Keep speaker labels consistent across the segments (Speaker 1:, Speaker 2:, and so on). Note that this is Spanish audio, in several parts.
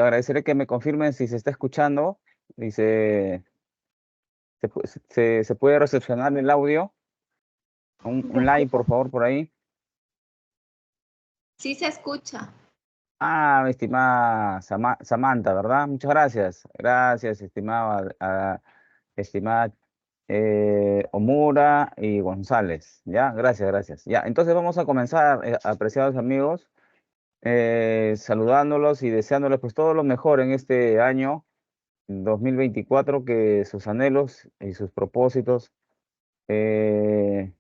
Speaker 1: Agradeceré que me confirmen si se está escuchando. Dice, se puede recepcionar el audio. Un like, por favor, por ahí.
Speaker 2: Sí se escucha.
Speaker 1: Ah, mi estimada Samantha, ¿verdad? Muchas gracias. Gracias, estimada Omura y González. Ya, gracias, gracias. Ya, entonces vamos a comenzar, apreciados amigos, saludándolos y deseándoles pues todo lo mejor en este año 2024, que sus anhelos y sus propósitos eh,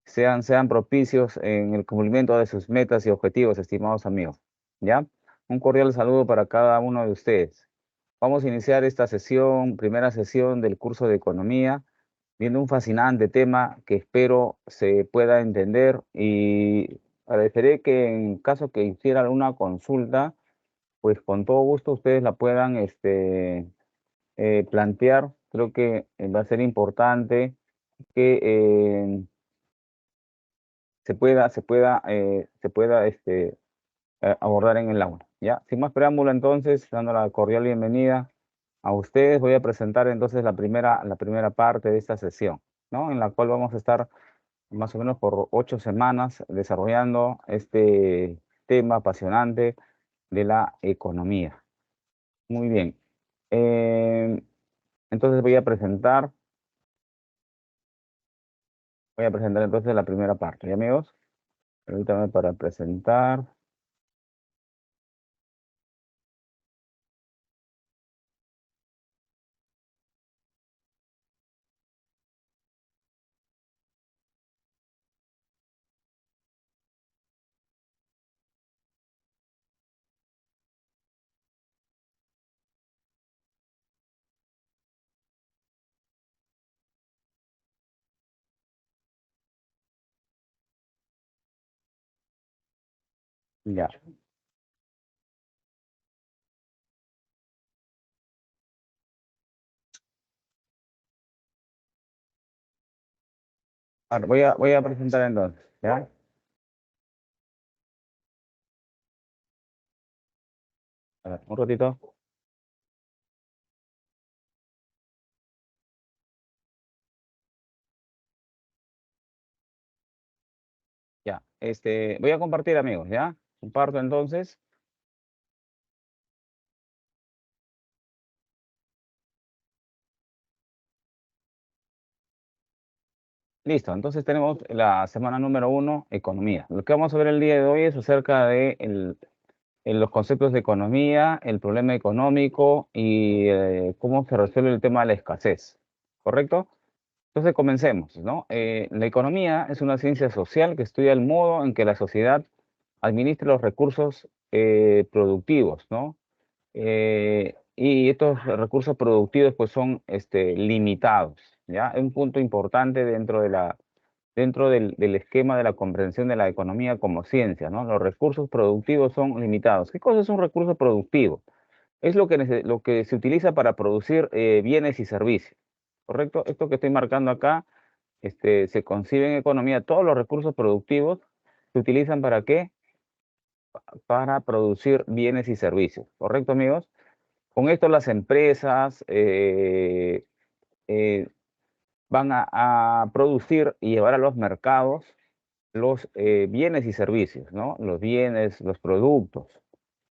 Speaker 1: sean propicios en el cumplimiento de sus metas y objetivos, estimados amigos. ¿Ya? Un cordial saludo para cada uno de ustedes. Vamos a iniciar esta sesión, primera sesión del curso de economía, viendo un fascinante tema que espero se pueda entender, y agradeceré que en caso que hiciera alguna consulta, pues con todo gusto ustedes la puedan plantear. Creo que va a ser importante que se pueda abordar en el aula. ¿Ya? Sin más preámbulo, entonces, dando la cordial bienvenida a ustedes, voy a presentar entonces la primera parte de esta sesión, ¿no? En la cual vamos a estar más o menos por 8 semanas desarrollando este tema apasionante de la economía. Muy bien. Eh, entonces voy a presentar entonces la primera parte. ¿Ya, amigos? Permítanme para presentar. Ya. Ahora, voy a presentar entonces. ¿Ya? A ver, un ratito. Ya. Voy a compartir, amigos. ¿Ya? Comparto entonces. Listo. Entonces tenemos la semana número 1, economía. Lo que vamos a ver el día de hoy es acerca de los conceptos de economía, el problema económico y cómo se resuelve el tema de la escasez. ¿Correcto? Entonces comencemos, ¿no? La economía es una ciencia social que estudia el modo en que la sociedad administra los recursos productivos, ¿no? Y estos recursos productivos pues son limitados, ¿ya? Es un punto importante dentro del esquema de la comprensión de la economía como ciencia, ¿no? Los recursos productivos son limitados. ¿Qué cosa es un recurso productivo? Es lo que se utiliza para producir bienes y servicios, ¿correcto? Esto que estoy marcando acá, se concibe en economía. Todos los recursos productivos se utilizan ¿para qué? Para producir bienes y servicios, ¿correcto, amigos? Con esto las empresas eh, van a producir y llevar a los mercados los bienes y servicios, ¿no? Los bienes, los productos.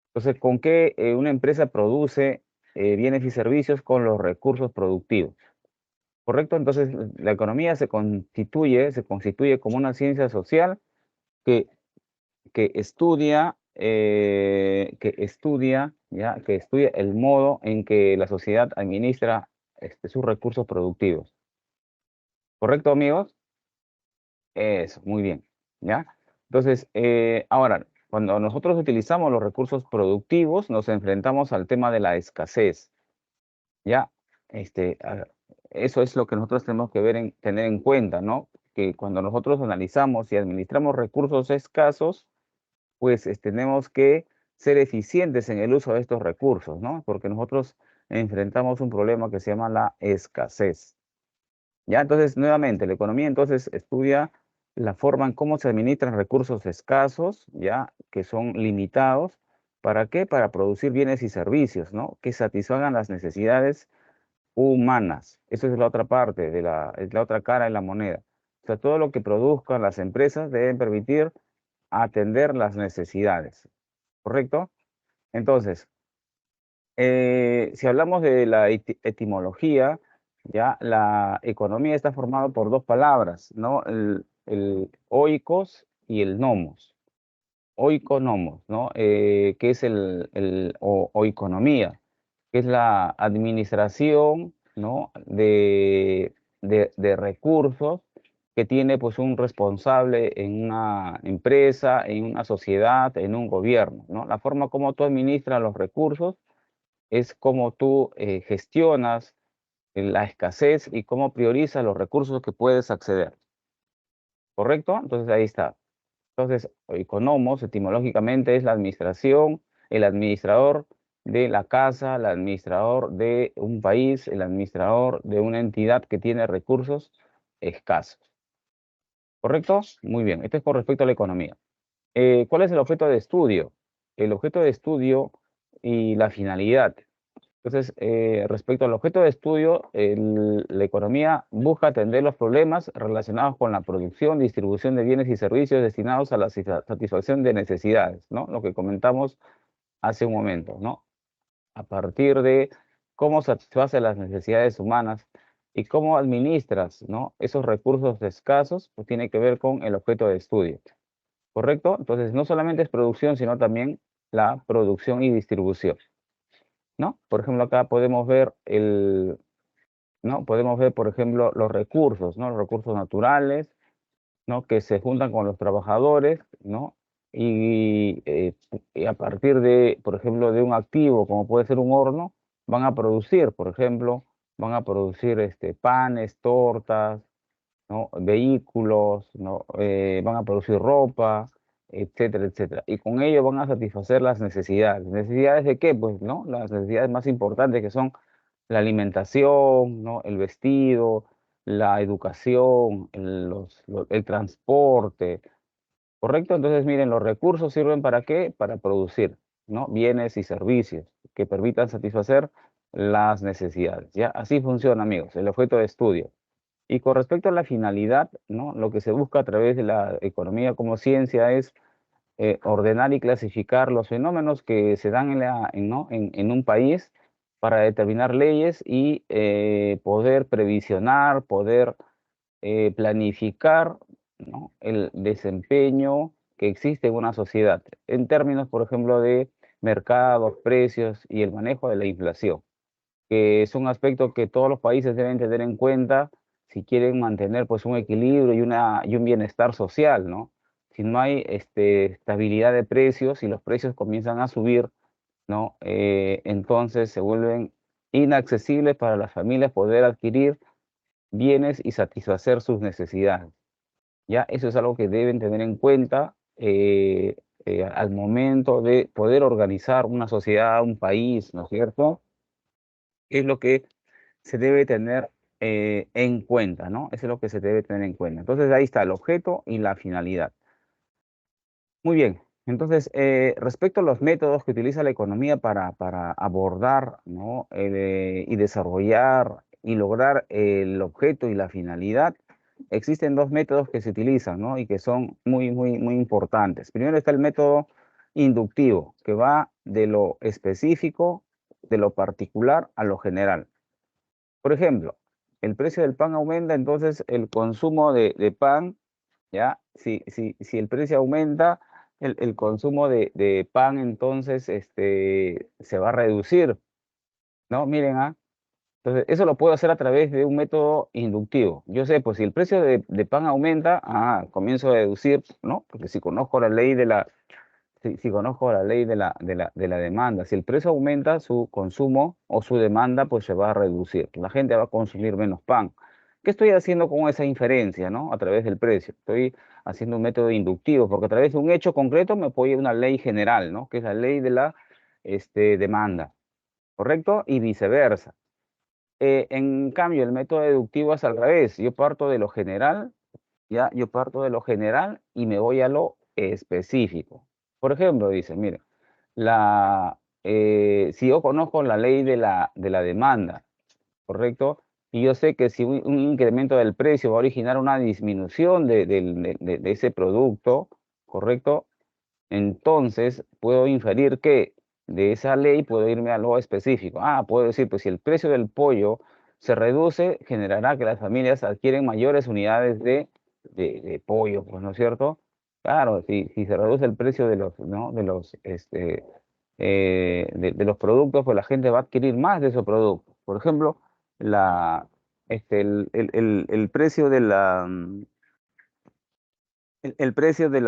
Speaker 1: Entonces, ¿con qué una empresa produce bienes y servicios? Con los recursos productivos, ¿correcto? Entonces, la economía se constituye como una ciencia social que, que estudia el modo en que la sociedad administra sus recursos productivos. ¿Correcto, amigos? Eso, muy bien. ¿Ya? Entonces, ahora, cuando nosotros utilizamos los recursos productivos, nos enfrentamos al tema de la escasez. ¿Ya? Eso es lo que nosotros tenemos que tener en cuenta, ¿no? Que cuando nosotros analizamos y administramos recursos escasos, pues tenemos que ser eficientes en el uso de estos recursos, ¿no? Porque nosotros enfrentamos un problema que se llama la escasez. Ya, entonces, nuevamente, la economía entonces estudia la forma en cómo se administran recursos escasos, ya, que son limitados, ¿Para qué? Para producir bienes y servicios, ¿no? Que satisfagan las necesidades humanas. Eso es la otra parte, es la otra cara de la moneda. O sea, todo lo que produzcan las empresas deben permitir atender las necesidades, ¿correcto? Entonces, si hablamos de la etimología, ya la economía está formada por dos palabras, ¿no? El oikos y el nomos. Oikonomos, ¿no? Que es oikonomía, que es la administración, ¿no? De recursos que tiene pues un responsable en una empresa, en una sociedad, en un gobierno, ¿no? La forma como tú administras los recursos es como tú gestionas la escasez y cómo priorizas los recursos que puedes acceder, ¿correcto? Entonces ahí está. Entonces, economos, etimológicamente, es la administración, el administrador de la casa, el administrador de un país, el administrador de una entidad que tiene recursos escasos. ¿Correcto? Muy bien. Esto es con respecto a la economía. ¿Cuál es el objeto de estudio? El objeto de estudio y la finalidad. Entonces, respecto al objeto de estudio, la economía busca atender los problemas relacionados con la producción, distribución de bienes y servicios destinados a la satisfacción de necesidades, ¿no? Lo que comentamos hace un momento, ¿no? A partir de cómo satisface las necesidades humanas y cómo administras, ¿no? Esos recursos escasos, pues tiene que ver con el objeto de estudio, ¿correcto? Entonces, no solamente es producción, sino también la producción y distribución. ¿No? Por ejemplo, acá podemos ver ¿no? Podemos ver, por ejemplo, los recursos, ¿no? Los recursos naturales, ¿no? Que se juntan con los trabajadores, ¿no? Y a partir de, por ejemplo, de un activo, como puede ser un horno, van a producir, por ejemplo, van a producir panes, tortas, ¿no? Vehículos, ¿no? Van a producir ropa, etcétera, etcétera. Y con ello van a satisfacer las necesidades. ¿Necesidades de qué? Pues, ¿no? Las necesidades más importantes que son la alimentación, ¿no? El vestido, la educación, el transporte, ¿correcto? Entonces, miren, los recursos sirven ¿para qué? Para producir, ¿no? Bienes y servicios que permitan satisfacer las necesidades, ¿ya? Así funciona, amigos, el objeto de estudio. Y con respecto a la finalidad, ¿no? Lo que se busca a través de la economía como ciencia es ordenar y clasificar los fenómenos que se dan ¿no? en un país para determinar leyes y poder previsionar, poder planificar, ¿no? El desempeño que existe en una sociedad, en términos, por ejemplo, de mercados, precios y el manejo de la inflación, que es un aspecto que todos los países deben tener en cuenta si quieren mantener pues un equilibrio y un bienestar social, ¿no? Si no hay estabilidad de precios y los precios comienzan a subir, ¿no? Entonces se vuelven inaccesibles para las familias poder adquirir bienes y satisfacer sus necesidades. Ya eso es algo que deben tener en cuenta al momento de poder organizar una sociedad, un país, ¿no es cierto? Es lo que se debe tener en cuenta, ¿no? Eso es lo que se debe tener en cuenta. Entonces ahí está el objeto y la finalidad. Muy bien. Entonces, respecto a los métodos que utiliza la economía para abordar, ¿no? Y desarrollar y lograr el objeto y la finalidad, existen dos métodos que se utilizan, ¿no? Y que son muy, muy, muy importantes. Primero está el método inductivo, que va de lo específico, de lo particular a lo general. Por ejemplo, el precio del pan aumenta, entonces el consumo de pan, ¿ya? Si el precio aumenta, el consumo de pan entonces se va a reducir, ¿no? Miren, ¿ah? Entonces, eso lo puedo hacer a través de un método inductivo. Yo sé, pues si el precio de pan aumenta, comienzo a deducir, ¿no? Porque si conozco la ley de la si conozco la ley de la demanda, si el precio aumenta, su consumo o su demanda pues se va a reducir. La gente va a consumir menos pan. ¿Qué estoy haciendo con esa inferencia, no? A través del precio. Estoy haciendo un método inductivo, porque a través de un hecho concreto me apoya una ley general, ¿no? Que es la ley de la demanda, ¿correcto? Y viceversa. En cambio, el método deductivo es al revés. Yo parto de lo general, ya, yo parto de lo general y me voy a lo específico. Por ejemplo, dice, mire, si yo conozco la ley de la demanda, ¿correcto? Y yo sé que si un incremento del precio va a originar una disminución de ese producto, ¿correcto? Entonces, puedo inferir que de esa ley puedo irme a algo específico. Puedo decir, pues si el precio del pollo se reduce, generará que las familias adquieren mayores unidades de pollo, pues, ¿no es cierto? Claro, si se reduce el precio de los, ¿no? de los productos, pues la gente va a adquirir más de esos productos. Por ejemplo, la, el precio de el precio de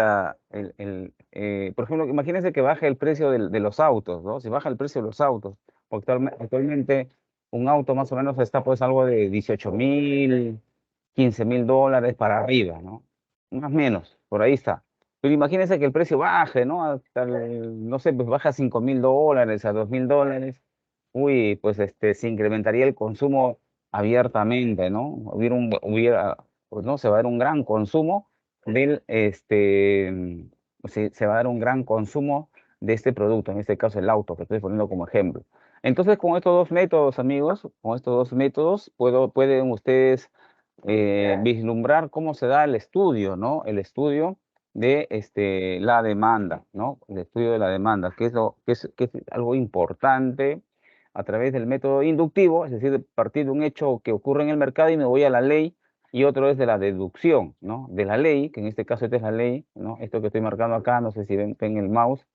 Speaker 1: por ejemplo, imagínense que baje el precio de los autos, ¿no? Si baja el precio de los autos, porque actualmente un auto más o menos está pues algo de 18.000, 15.000 dólares para arriba, ¿no? Más o menos, por ahí está. Pero imagínense que el precio baje, ¿no? No sé, pues baja a 5.000 dólares, a 2.000 dólares. Uy, pues se incrementaría el consumo abiertamente, ¿no? Pues no, se va a dar un gran consumo se va a dar un gran consumo de este producto, en este caso el auto, que estoy poniendo como ejemplo. Entonces, con estos dos métodos, amigos, con estos dos métodos, pueden ustedes vislumbrar cómo se da el estudio, ¿no? El estudio de la demanda, ¿no? El estudio de la demanda, que es algo importante a través del método inductivo, es decir, partir de un hecho que ocurre en el mercado y me voy a la ley, y otro es de la deducción, ¿no? De la ley, que en este caso esta es la ley, ¿no? Esto que estoy marcando acá, no sé si ven el mouse,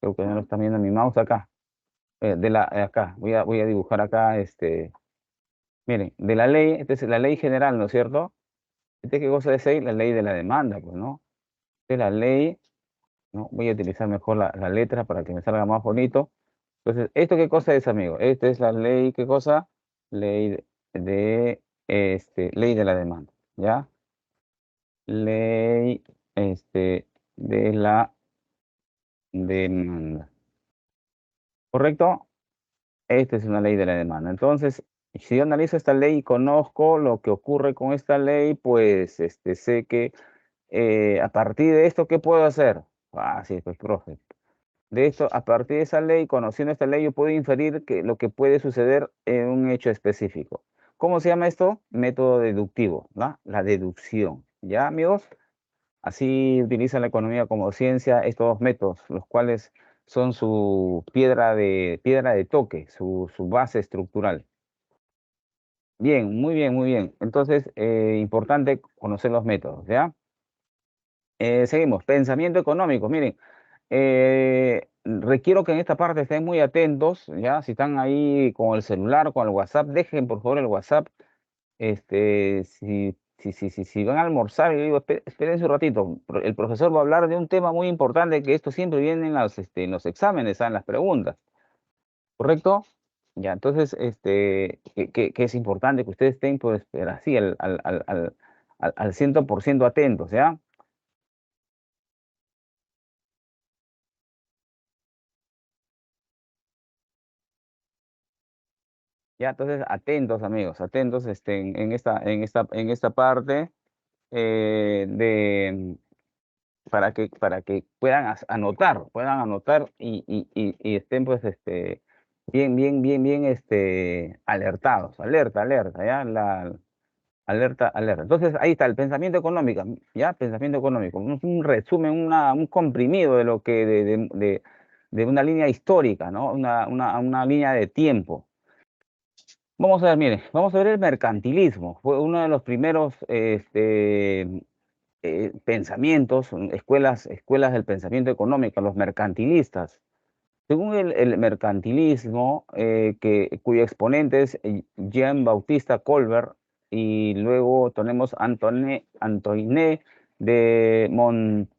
Speaker 1: creo que no lo están viendo mi mouse acá, acá, voy a dibujar acá, miren, de la ley, esta es la ley general, ¿no es cierto? ¿Qué cosa es ahí? La ley de la demanda, pues, ¿no? Esta es la ley, ¿no? Voy a utilizar mejor la letra para que me salga más bonito. Entonces, ¿esto qué cosa es, amigo? Esta es la ley, ¿qué cosa? Ley ley de la demanda, ¿ya? Ley, de la demanda. ¿Correcto? Esta es una ley de la demanda. Entonces, si yo analizo esta ley y conozco lo que ocurre con esta ley, pues sé que a partir de esto, ¿qué puedo hacer? Sí, pues, profe. De esto, a partir de esa ley, conociendo esta ley, yo puedo inferir que lo que puede suceder en un hecho específico. ¿Cómo se llama esto? Método deductivo, ¿no? La deducción. ¿Ya, amigos? Así utiliza la economía como ciencia estos dos métodos, los cuales son su piedra de toque, su base estructural. Bien, muy bien, muy bien. Entonces, importante conocer los métodos, ¿ya? Seguimos. Pensamiento económico. Miren, requiero que en esta parte estén muy atentos, ¿ya? Si están ahí con el celular, con el WhatsApp, dejen por favor el WhatsApp. Si van a almorzar, yo digo, espérense un ratito, el profesor va a hablar de un tema muy importante, que esto siempre viene en los exámenes, en las preguntas, ¿correcto? Ya, entonces, que es importante que ustedes estén, pues, pero así, al 100% atentos, ¿ya? Ya, entonces, atentos, amigos, atentos, en esta parte para que puedan puedan anotar y estén pues bien alertados, alerta, ya, alerta. Entonces ahí está el pensamiento económico, ya, pensamiento económico, un resumen, un comprimido de lo que de una línea histórica, ¿no? Una línea de tiempo. Vamos a ver, mire, vamos a ver el mercantilismo. Fue uno de los primeros pensamientos, escuelas del pensamiento económico, los mercantilistas. Según el mercantilismo, cuyo exponente es Jean-Baptiste Colbert, y luego tenemos Antoine de Mont,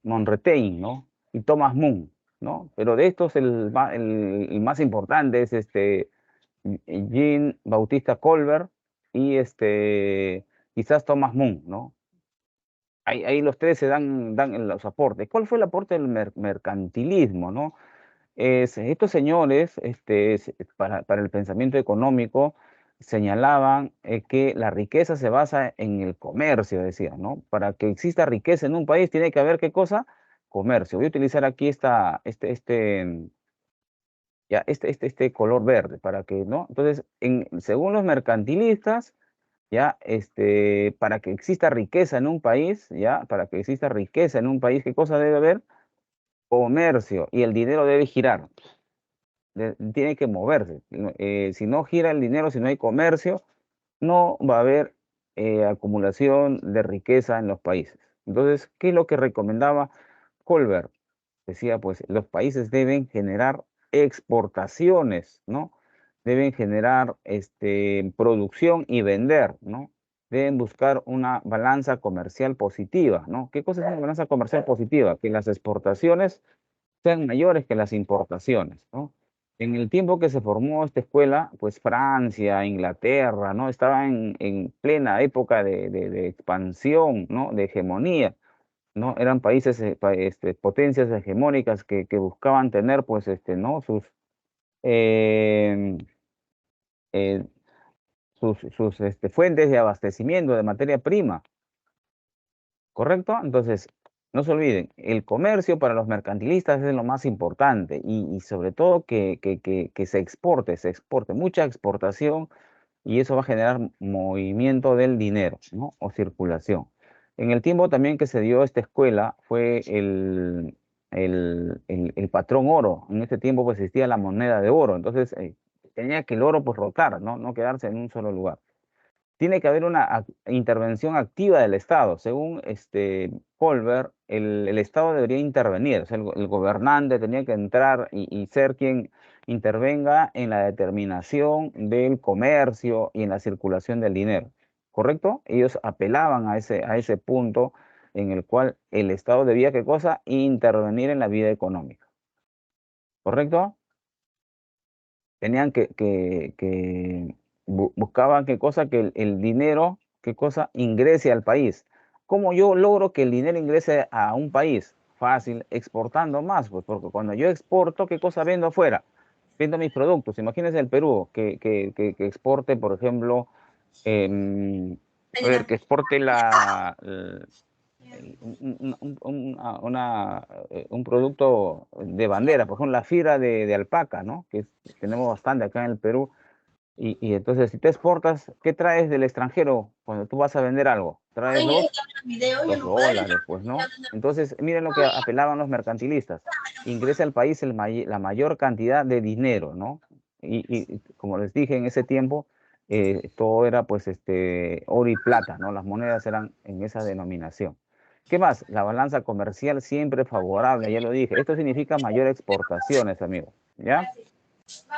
Speaker 1: Montaigne, ¿no? Y Thomas Moon, ¿no? Pero de estos el más importante es Jean-Baptiste Colbert y quizás Thomas Moon, ¿no? Ahí los tres dan los aportes. ¿Cuál fue el aporte del mercantilismo, no? Estos señores, para el pensamiento económico, señalaban que la riqueza se basa en el comercio, decían, ¿no? Para que exista riqueza en un país tiene que haber, ¿qué cosa? comercio. Voy a utilizar aquí este color verde para que, ¿no? Entonces, según los mercantilistas, ya, para que exista riqueza en un país, ya, para que exista riqueza en un país, ¿qué cosa debe haber? Comercio, y el dinero debe girar, tiene que moverse. Si no gira el dinero, si no hay comercio, no va a haber acumulación de riqueza en los países. Entonces, ¿qué es lo que recomendaba Colbert? Decía, pues los países deben generar exportaciones, ¿no? Deben generar producción y vender, ¿no? Deben buscar una balanza comercial positiva, ¿no? ¿Qué cosa es una balanza comercial positiva? Que las exportaciones sean mayores que las importaciones, ¿no? En el tiempo que se formó esta escuela, pues Francia, Inglaterra, ¿no? Estaba en plena época de expansión, ¿no? De hegemonía, ¿no? Eran países, potencias hegemónicas que buscaban tener, pues, ¿no? Em, eh, sus fuentes de abastecimiento de materia prima, ¿correcto? Entonces, no se olviden, el comercio para los mercantilistas es lo más importante y sobre todo que se exporte, mucha exportación y eso va a generar movimiento del dinero, ¿no? O circulación. En el tiempo también que se dio esta escuela fue el patrón oro. En este tiempo pues existía la moneda de oro, entonces tenía que el oro pues rotar, ¿no? No quedarse en un solo lugar. Tiene que haber una intervención activa del Estado. Según Colbert, el Estado debería intervenir, o sea, el gobernante tenía que entrar y ser quien intervenga en la determinación del comercio y en la circulación del dinero, ¿correcto? Ellos apelaban a ese punto en el cual el Estado debía, ¿qué cosa? Intervenir en la vida económica, ¿correcto? Tenían buscaban qué cosa, que el dinero, qué cosa, ingrese al país. ¿Cómo yo logro que el dinero ingrese a un país? Fácil, exportando más, pues porque cuando yo exporto, ¿qué cosa vendo afuera? Vendo mis productos. Imagínense el Perú, que exporte, por ejemplo, a ver, que exporte un producto de bandera, por ejemplo, la fibra de alpaca, ¿no? Tenemos bastante acá en el Perú. Y entonces, si te exportas, ¿qué traes del extranjero cuando tú vas a vender algo? Traes los dólares, pues, ¿no? Entonces, miren lo que apelaban los mercantilistas. Ingresa al país la mayor cantidad de dinero, ¿no? Y como les dije, en ese tiempo, todo era, pues, oro y plata, ¿no? Las monedas eran en esa denominación. ¿Qué más? La balanza comercial siempre favorable, ya lo dije. Esto significa mayor exportaciones, amigos, ¿ya?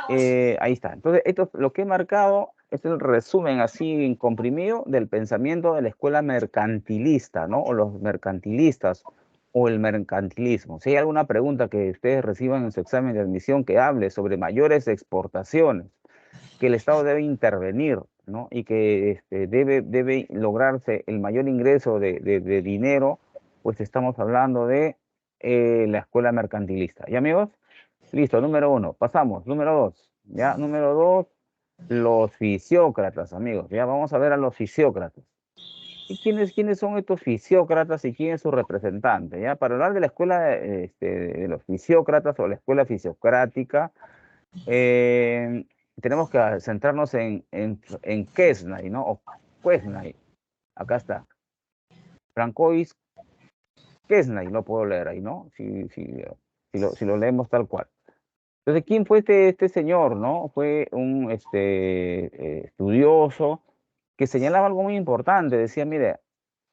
Speaker 1: Ahí está. Entonces, esto es lo que he marcado, es el resumen así en comprimido del pensamiento de la escuela mercantilista, ¿no? O los mercantilistas o el mercantilismo. Si hay alguna pregunta que ustedes reciban en su examen de admisión que hable sobre mayores exportaciones, que el Estado debe intervenir, ¿no? Y que debe lograrse el mayor ingreso de dinero, pues estamos hablando de la escuela mercantilista. ¿Y amigos? Listo, número uno, pasamos. Número dos, ¿ya? Número dos, los fisiócratas, amigos. Ya vamos a ver a los fisiócratas. ¿Y quiénes son estos fisiócratas y quién es su representante? ¿Ya? Para hablar de la escuela de los fisiócratas o la escuela fisiocrática, eh, tenemos que centrarnos en Quesnay, ¿no? O Quesnay. Acá está. Francois Quesnay, lo puedo leer ahí, ¿no? Si lo leemos tal cual. Entonces, ¿quién fue este señor, no? Fue un estudioso que señalaba algo muy importante. Decía, mire,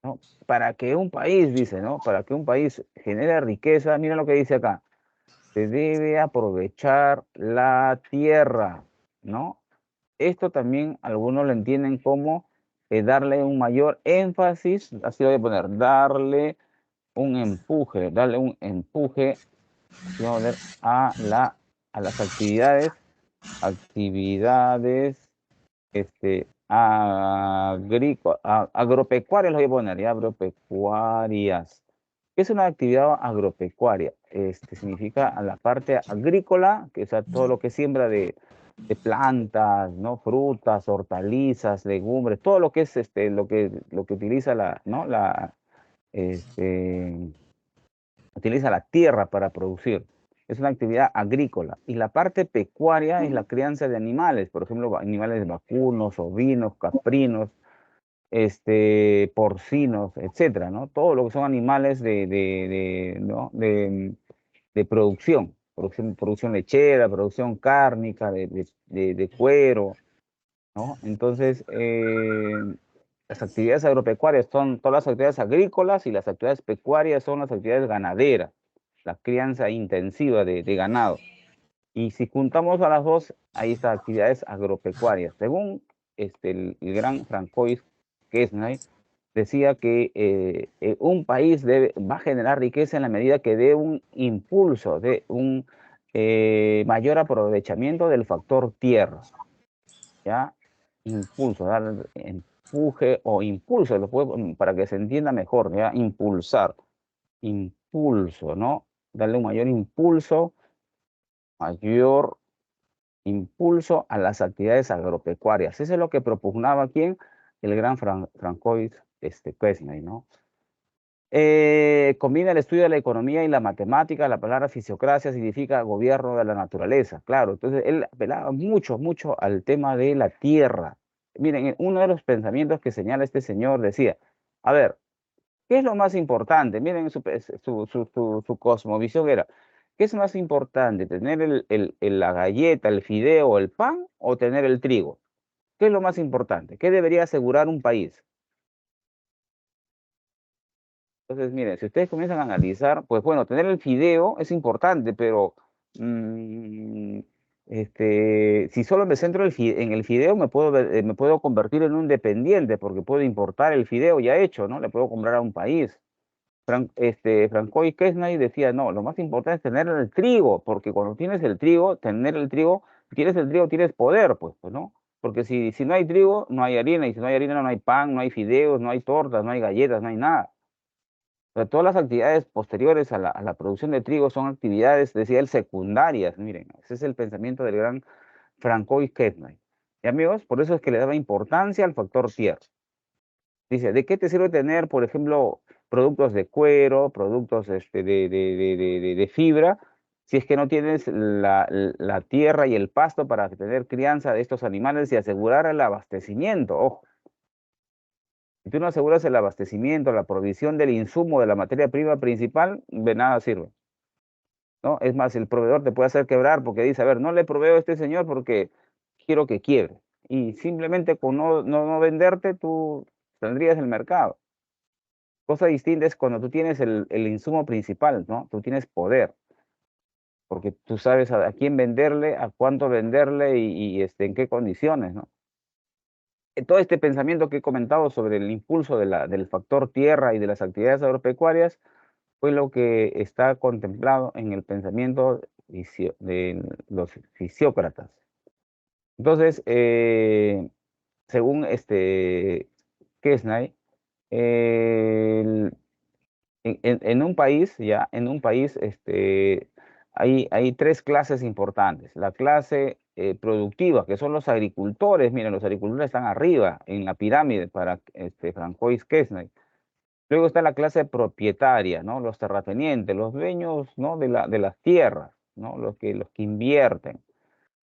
Speaker 1: ¿no? Para que un país, dice, ¿no? Para que un país genere riqueza, mira lo que dice acá, se debe aprovechar la tierra, ¿no? Esto también algunos lo entienden como darle un mayor énfasis, así lo voy a poner, darle un empuje, así vamos a poner, a las actividades agropecuarias, lo voy a poner, ¿ya? Agropecuarias. ¿Qué es una actividad agropecuaria? Significa a la parte agrícola, que es todo lo que siembra de plantas, ¿no? Frutas, hortalizas, legumbres, todo lo que es lo que utiliza la, ¿no? este, utiliza la tierra para producir. Es una actividad agrícola. Y la parte pecuaria es la crianza de animales, por ejemplo, animales vacunos, ovinos, caprinos, porcinos, etcétera, ¿no? Todo lo que son animales ¿no? de producción lechera, producción cárnica, de cuero, ¿no? Entonces, las actividades agropecuarias son todas las actividades agrícolas y las actividades pecuarias son las actividades ganaderas, la crianza intensiva de ganado. Y si juntamos a las dos, ahí están actividades agropecuarias. Según el gran Francois Quesnay, decía que un país va a generar riqueza en la medida que dé un impulso, de un mayor aprovechamiento del factor tierra, ¿ya? Impulso, dar empuje o impulso, para que se entienda mejor, ¿ya? Impulsar, impulso, ¿no? Darle un mayor impulso a las actividades agropecuarias. Eso es lo que propugnaba quien el gran Francois Quesnay, ¿no? Combina el estudio de la economía y la matemática. La palabra fisiocracia significa gobierno de la naturaleza, claro. Entonces él apelaba mucho, mucho al tema de la tierra. Miren, uno de los pensamientos que señala este señor decía, a ver, ¿qué es lo más importante? Miren, su cosmovisión era, ¿qué es más importante? ¿Tener la galleta, el fideo, el pan o tener el trigo? ¿Qué es lo más importante? ¿Qué debería asegurar un país? Entonces, miren, si ustedes comienzan a analizar, pues bueno, tener el fideo es importante, pero mm, si solo me centro en el fideo, me puedo convertir en un dependiente, porque puedo importar el fideo ya hecho, ¿no? Le puedo comprar a un país. Francois Quesnay decía, no, lo más importante es tener el trigo, porque cuando tienes el trigo, si tienes el trigo, tienes poder, pues, ¿no? Porque si no hay trigo, no hay harina, y si no hay harina, no hay pan, no hay fideos, no hay tortas, no hay galletas, no hay nada. O sea, todas las actividades posteriores a la producción de trigo son actividades, decía él, secundarias. Miren, ese es el pensamiento del gran Francois Quesnay. Y amigos, por eso es que le daba importancia al factor tierra. Dice, ¿de qué te sirve tener, por ejemplo, productos de cuero, productos de fibra, si es que no tienes la tierra y el pasto para tener crianza de estos animales y asegurar el abastecimiento? Ojo, si tú no aseguras el abastecimiento, la provisión del insumo de la materia prima principal, de nada sirve, ¿no? Es más, el proveedor te puede hacer quebrar porque dice, a ver, no le proveo a este señor porque quiero que quiebre. Y simplemente con no venderte, tú tendrías el mercado. Cosa distinta es cuando tú tienes el insumo principal, ¿no? Tú tienes poder, porque tú sabes a quién venderle, a cuánto venderle y en qué condiciones, ¿no? Todo este pensamiento que he comentado sobre el impulso del factor tierra y de las actividades agropecuarias fue lo que está contemplado en el pensamiento de los fisiócratas. Entonces, según Quesnay, en un país, ya, en un país, hay tres clases importantes. La clase productiva, que son los agricultores. Miren, los agricultores están arriba en la pirámide para Francois Quesnay. Luego está la clase propietaria, ¿no? Los terratenientes, los dueños, ¿no? de las tierras, ¿no? Los que invierten.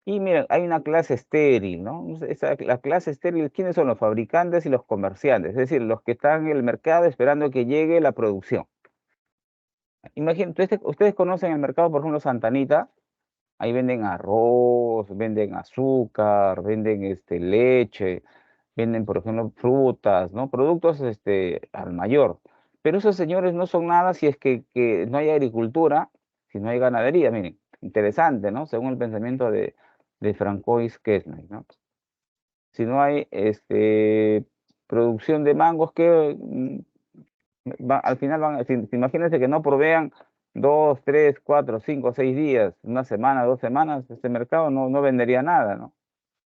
Speaker 1: Y miren, hay una clase estéril, ¿no? La clase estéril, ¿quiénes son los fabricantes y los comerciantes? Es decir, los que están en el mercado esperando que llegue la producción. Imagínense, ustedes conocen el mercado, por ejemplo, Santanita, ahí venden arroz, venden azúcar, venden leche, venden, por ejemplo, frutas, ¿no? Productos al mayor. Pero esos señores no son nada si es que no hay agricultura, si no hay ganadería. Miren, interesante, ¿no? Según el pensamiento de Francois Quesnay, ¿no? Si no hay producción de mangos, que al final imagínense que no provean 2, 3, 4, 5, 6 días, una semana, 2 semanas, este mercado no vendería nada, ¿no?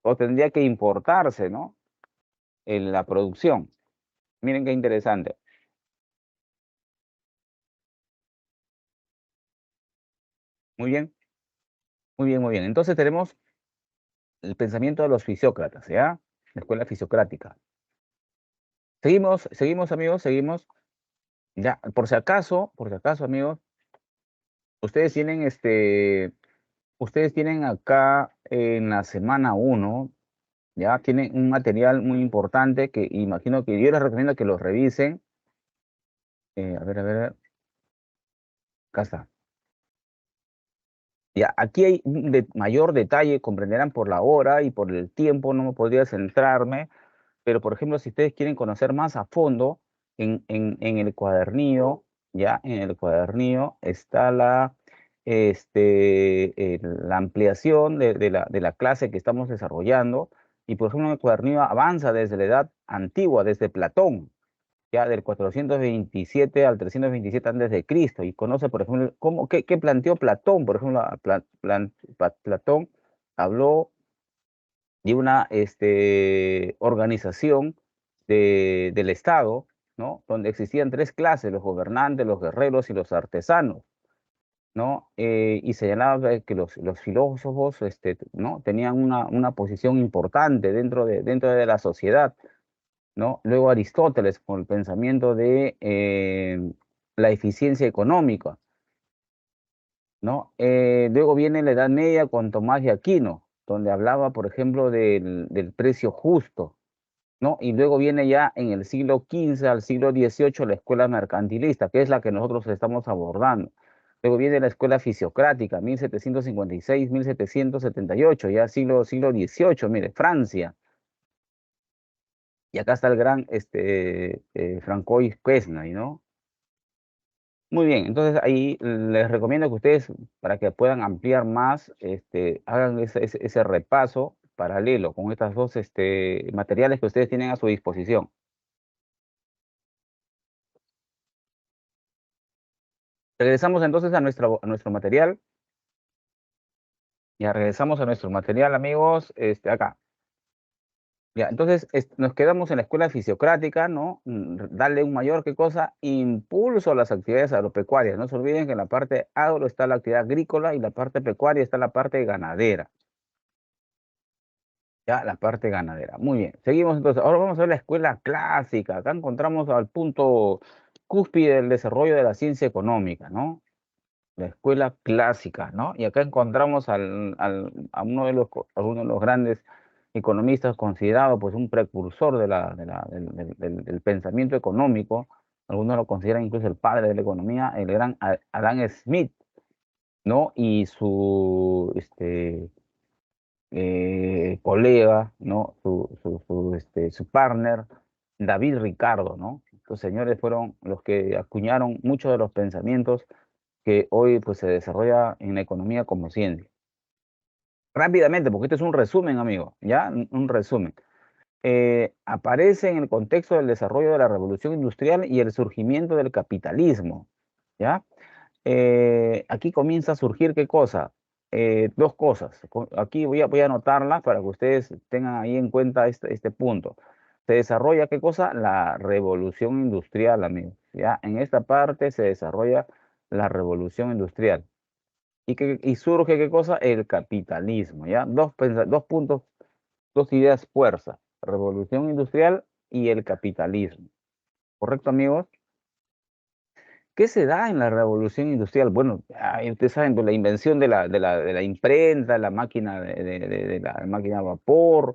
Speaker 1: O tendría que importarse, ¿no? En la producción. Miren qué interesante. Muy bien, muy bien, muy bien. Entonces tenemos el pensamiento de los fisiócratas, ¿ya? La escuela fisiocrática. Seguimos, amigos, seguimos. Ya, por si acaso, amigos, Ustedes tienen ustedes tienen acá en la semana uno, ya tienen un material muy importante que imagino que yo les recomiendo que lo revisen. A ver, acá está. Ya, aquí hay un mayor detalle, comprenderán por la hora y por el tiempo, no me podría centrarme, pero por ejemplo, si ustedes quieren conocer más a fondo, en el cuadernillo, ya, en el cuadernillo está la ampliación de la clase que estamos desarrollando, y por ejemplo, el cuadernillo avanza desde la edad antigua, desde Platón, ya del 427 al 327 antes de Cristo, y conoce, por ejemplo, qué planteó Platón. Por ejemplo, Platón habló de una organización del Estado, ¿no? Donde existían tres clases: los gobernantes, los guerreros y los artesanos, ¿no? Y señalaba que los filósofos, ¿no? Tenían una posición importante dentro de la sociedad, ¿no? Luego Aristóteles con el pensamiento de la eficiencia económica, ¿no? Luego viene la Edad Media con Tomás de Aquino, donde hablaba, por ejemplo, del precio justo, ¿no? Y luego viene ya en el siglo XV al siglo XVIII la escuela mercantilista, que es la que nosotros estamos abordando. Luego viene la escuela fisiocrática, 1756, 1778, ya siglo XVIII, mire, Francia. Y acá está el gran Francois Quesnay, ¿no? Muy bien, entonces ahí les recomiendo que ustedes, para que puedan ampliar más, hagan ese repaso paralelo con estas dos materiales que ustedes tienen a su disposición. Regresamos entonces a nuestro material. Ya regresamos a nuestro material, amigos, acá. Ya, entonces nos quedamos en la escuela fisiocrática, ¿no? Darle un mayor, ¿qué cosa? Impulso a las actividades agropecuarias. No se olviden que en la parte agro está la actividad agrícola y la parte pecuaria está la parte ganadera. Ya, la parte ganadera. Muy bien. Seguimos entonces. Ahora vamos a ver la escuela clásica. Acá encontramos al punto cúspide del desarrollo de la ciencia económica, ¿no? La escuela clásica, ¿no? Y acá encontramos a a uno de los grandes economistas, considerado pues un precursor del pensamiento económico. Algunos lo consideran incluso el padre de la economía, el gran Adam Smith, ¿no? Y su colega, ¿no? Su partner, David Ricardo, ¿no? Estos señores fueron los que acuñaron muchos de los pensamientos que hoy pues se desarrolla en la economía como ciencia. Rápidamente, porque este es un resumen, amigo, ¿ya? Un resumen. Aparece en el contexto del desarrollo de la revolución industrial y el surgimiento del capitalismo, ¿ya? Aquí comienza a surgir, ¿qué cosa? Dos cosas. Aquí voy a anotarlas para que ustedes tengan ahí en cuenta este punto. Se desarrolla, ¿qué cosa? La revolución industrial, amigos, ¿ya? En esta parte se desarrolla la revolución industrial. Y surge, ¿qué cosa? El capitalismo, ¿ya? Dos puntos, dos ideas fuerza: revolución industrial y el capitalismo. ¿Correcto, amigos? ¿Qué se da en la revolución industrial? Bueno, ustedes saben, pues, la invención de la imprenta, la máquina de la máquina a vapor.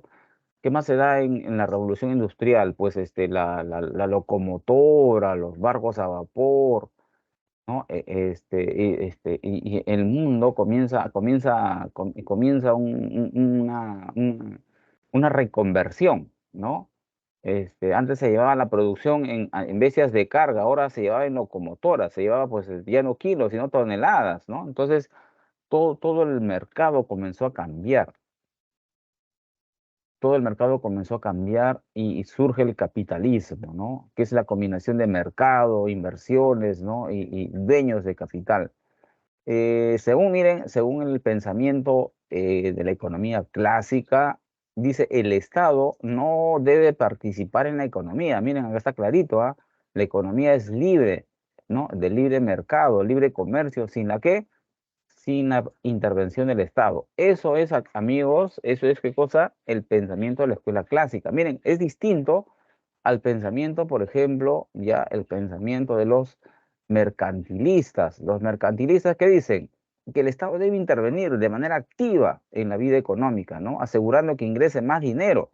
Speaker 1: ¿Qué más se da en la revolución industrial? Pues la locomotora, los barcos a vapor, ¿no? Y el mundo comienza una reconversión, ¿no? Antes se llevaba la producción en bestias de carga, ahora se llevaba en locomotoras, se llevaba pues ya no kilos, sino toneladas, ¿no? Entonces todo el mercado comenzó a cambiar, todo el mercado comenzó a cambiar y surge el capitalismo, ¿no? Que es la combinación de mercado, inversiones, ¿no? Y dueños de capital. Miren, según el pensamiento de la economía clásica, dice el Estado no debe participar en la economía. Miren, acá está clarito, ¿ah? La economía es libre, ¿no? De libre mercado, libre comercio, ¿sin la qué? Sin la intervención del Estado. Eso es, amigos, eso es, ¿qué cosa? El pensamiento de la escuela clásica. Miren, es distinto al pensamiento, por ejemplo, ya el pensamiento mercantilistas. Los mercantilistas, ¿qué dicen? Que el Estado debe intervenir de manera activa en la vida económica, ¿no? Asegurando que ingrese más dinero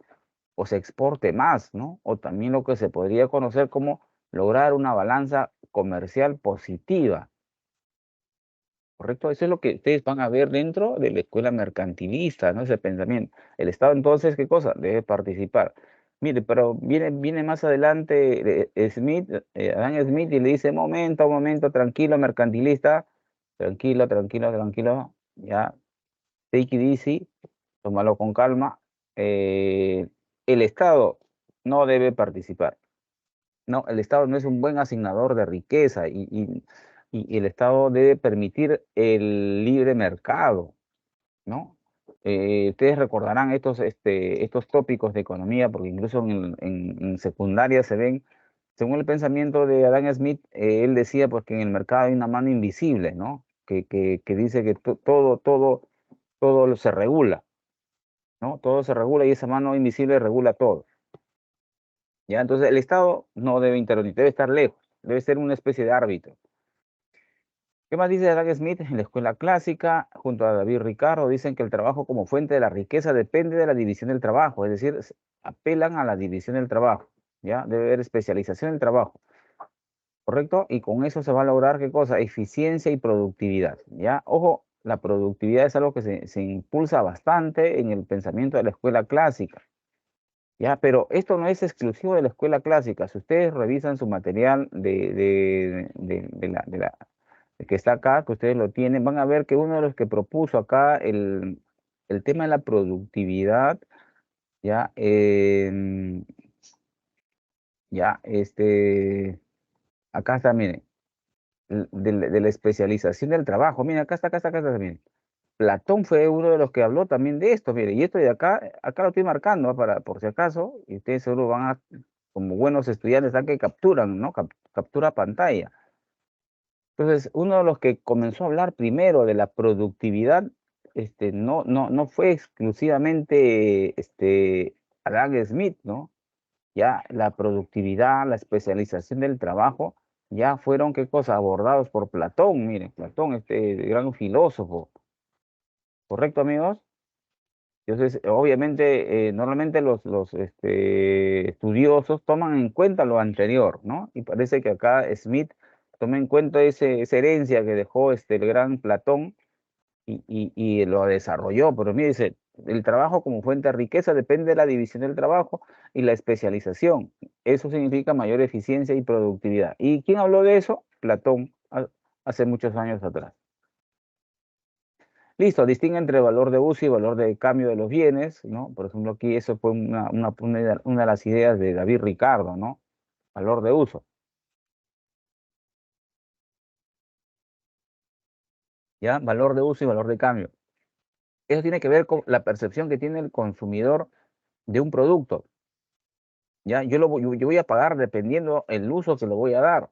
Speaker 1: o se exporte más, ¿no? O también lo que se podría conocer como lograr una balanza comercial positiva. ¿Correcto? Eso es lo que ustedes van a ver dentro de la escuela mercantilista, ¿no? Ese pensamiento. El Estado entonces, ¿qué cosa? Debe participar. Mire, pero viene más adelante Smith, Adam Smith, y le dice, momento, tranquilo, mercantilista, tranquilo, ya, take it easy, tómalo con calma. eh, el Estado no debe participar. No, el Estado no es un buen asignador de riqueza y el Estado debe permitir el libre mercado, ¿no? Ustedes recordarán estos tópicos de economía, porque incluso en secundaria se ven, según el pensamiento de Adam Smith, él decía pues que en el mercado hay una mano invisible, ¿no? Que dice que todo se regula, ¿no? Todo se regula y esa mano invisible regula todo. ¿Ya? Entonces el Estado no debe intervenir, debe estar lejos, debe ser una especie de árbitro. ¿Qué más dice Adam Smith? En la escuela clásica, junto a David Ricardo, dicen que el trabajo como fuente de la riqueza depende de la división del trabajo, es decir, apelan a la división del trabajo, ¿ya? Debe haber especialización del trabajo, ¿correcto? Y con eso se va a lograr, ¿qué cosa? Eficiencia y productividad, ¿ya? Ojo, la productividad es algo que se impulsa bastante en el pensamiento de la escuela clásica. Ya, pero esto no es exclusivo de la escuela clásica. Si ustedes revisan su material que está acá, que ustedes lo tienen, van a ver que uno de los que propuso acá el tema de la productividad, ya, acá está, miren, de la especialización del trabajo. Miren, acá está también. Platón fue uno de los que habló también de esto, mire, y esto de acá lo estoy marcando, ¿ah? Por si acaso, y ustedes seguro van a, como buenos estudiantes, a que capturan, ¿no? Captura pantalla. Entonces, uno de los que comenzó a hablar primero de la productividad, no fue exclusivamente, Adam Smith, ¿no? Ya la productividad, la especialización del trabajo, ya fueron, ¿qué cosa? Abordados por Platón, miren, Platón, este gran filósofo, ¿correcto, amigos? Entonces, obviamente, normalmente los estudiosos toman en cuenta lo anterior, ¿no? Y parece que acá Smith toma en cuenta esa herencia que dejó el gran Platón y lo desarrolló. Pero mire, dice, el trabajo como fuente de riqueza depende de la división del trabajo y la especialización. Eso significa mayor eficiencia y productividad. ¿Y quién habló de eso? Platón, hace muchos años atrás. Listo, distingue entre valor de uso y valor de cambio de los bienes, ¿no? Por ejemplo, aquí eso fue una de las ideas de David Ricardo, ¿no? Valor de uso, ¿ya? Valor de uso y valor de cambio. Eso tiene que ver con la percepción que tiene el consumidor de un producto, ¿ya? Yo voy a pagar dependiendo el uso que lo voy a dar,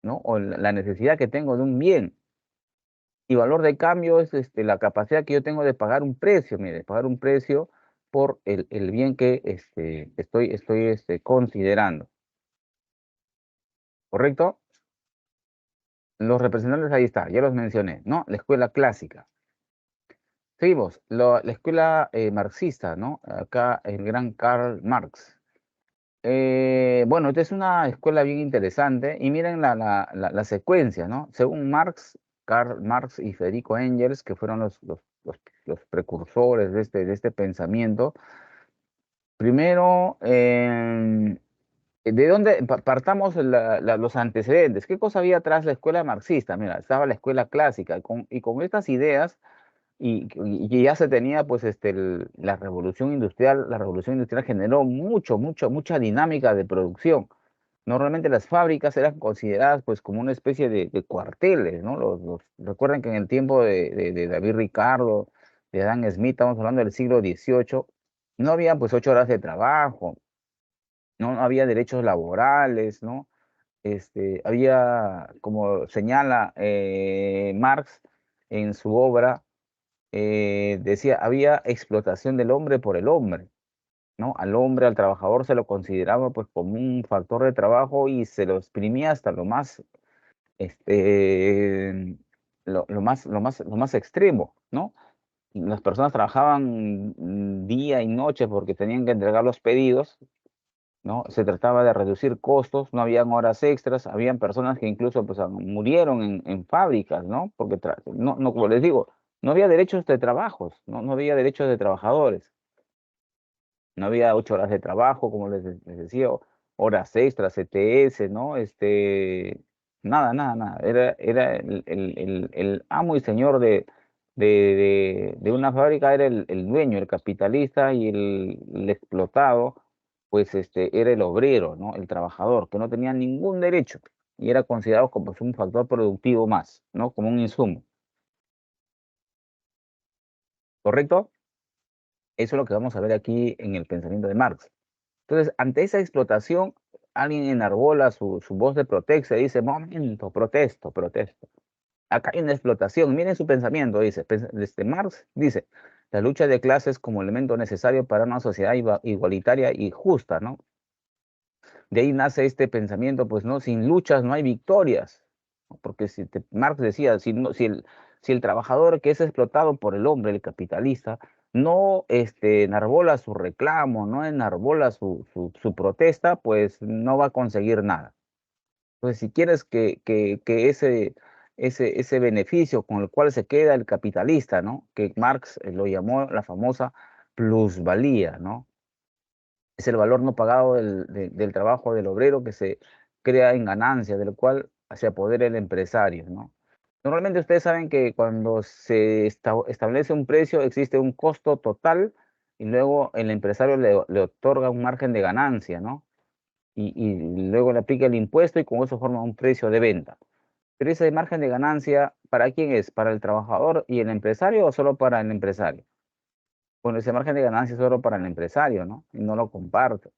Speaker 1: ¿no? O la necesidad que tengo de un bien. Y valor de cambio es la capacidad que yo tengo de pagar un precio, mire, pagar un precio por el bien que estoy considerando. ¿Correcto? Los representantes ahí está, ya los mencioné, ¿no? La escuela clásica. Seguimos, la escuela marxista, ¿no? Acá el gran Karl Marx. Bueno, esta es una escuela bien interesante y miren la secuencia, ¿no? Según Marx, Karl Marx y Federico Engels, que fueron los precursores de este pensamiento, primero, ¿de dónde partamos los antecedentes? ¿Qué cosa había atrás la escuela marxista? Mira, estaba la escuela clásica y con estas ideas y ya se tenía pues la revolución industrial generó mucha dinámica de producción. Normalmente las fábricas eran consideradas pues como una especie de cuarteles, ¿no? Recuerden que en el tiempo de David Ricardo, de Adam Smith, estamos hablando del siglo XVIII, no había pues 8 horas de trabajo, no había derechos laborales, ¿no? Había, como señala Marx en su obra, decía, había explotación del hombre por el hombre, ¿no? Al hombre, al trabajador se lo consideraba pues como un factor de trabajo y se lo exprimía hasta lo más este, lo más extremo, ¿no? Las personas trabajaban día y noche porque tenían que entregar los pedidos, ¿no? Se trataba de reducir costos, no habían horas extras, habían personas que incluso pues, murieron en fábricas, ¿no? Porque, no, como les digo, no había derechos de trabajos, no había derechos de trabajadores. No había 8 horas de trabajo, como les decía, horas extras, CTS, ¿no? Nada. Era el amo y señor de una fábrica, era el dueño, el capitalista, y el explotado, pues, era el obrero, ¿no? El trabajador, que no tenía ningún derecho y era considerado como pues, un factor productivo más, ¿no? Como un insumo, ¿correcto? Eso es lo que vamos a ver aquí en el pensamiento de Marx. Entonces, ante esa explotación, alguien enarbola su voz de protesta y dice, momento, protesto. Acá hay una explotación. Miren su pensamiento, dice. Marx dice, la lucha de clases como elemento necesario para una sociedad igualitaria y justa, ¿no? De ahí nace este pensamiento, pues, ¿no? Sin luchas no hay victorias. ¿No? Porque Marx decía, si el trabajador que es explotado por el hombre, el capitalista, no enarbola su reclamo, no enarbola su protesta, pues no va a conseguir nada. Entonces, si quieres que ese beneficio con el cual se queda el capitalista, ¿no? Que Marx lo llamó la famosa plusvalía, ¿no? Es el valor no pagado del trabajo del obrero que se crea en ganancia, del cual se apodera el empresario, ¿no? Normalmente ustedes saben que cuando se establece un precio existe un costo total y luego el empresario le otorga un margen de ganancia, ¿no? Y luego le aplica el impuesto y con eso forma un precio de venta. Pero ese margen de ganancia, ¿para quién es? ¿Para el trabajador y el empresario o solo para el empresario? Bueno, ese margen de ganancia es solo para el empresario, ¿no? Y no lo comparte.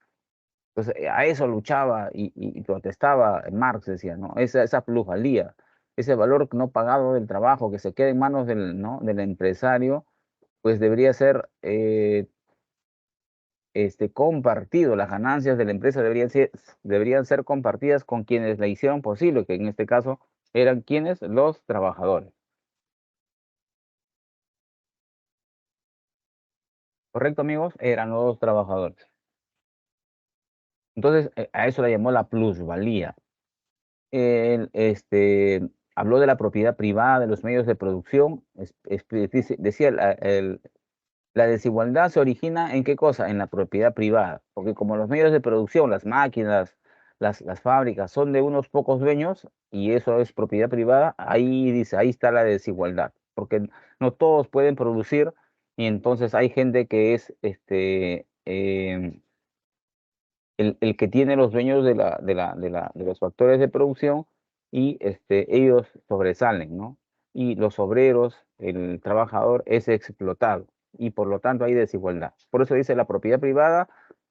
Speaker 1: Entonces, a eso luchaba y protestaba Marx, decía, ¿no? Esa plusvalía, ese valor no pagado del trabajo que se queda en manos ¿no? del empresario, pues debería ser compartido. Las ganancias de la empresa deberían ser compartidas con quienes la hicieron posible, que en este caso eran quienes, los trabajadores. ¿Correcto, amigos? Eran los trabajadores. Entonces, a eso le llamó la plusvalía. Él, habló de la propiedad privada de los medios de producción. Decía, la desigualdad se origina en qué cosa, en la propiedad privada, porque como los medios de producción, las máquinas, las fábricas son de unos pocos dueños y eso es propiedad privada, ahí dice, ahí está la desigualdad, porque no todos pueden producir y entonces hay gente que es el que tiene los dueños de los factores de producción y ellos sobresalen, ¿no? Y los obreros, el trabajador es explotado y por lo tanto hay desigualdad. Por eso dice la propiedad privada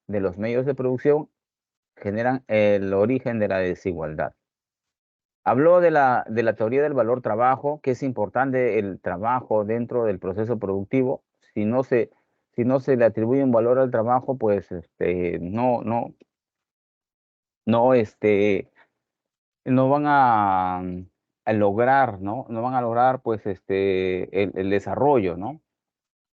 Speaker 1: de los medios de producción generan el origen de la desigualdad. Habló de la teoría del valor trabajo, que es importante el trabajo dentro del proceso productivo. Si no se le atribuye un valor al trabajo, pues no, no van a lograr, ¿no? No van a lograr, pues, el desarrollo, ¿no?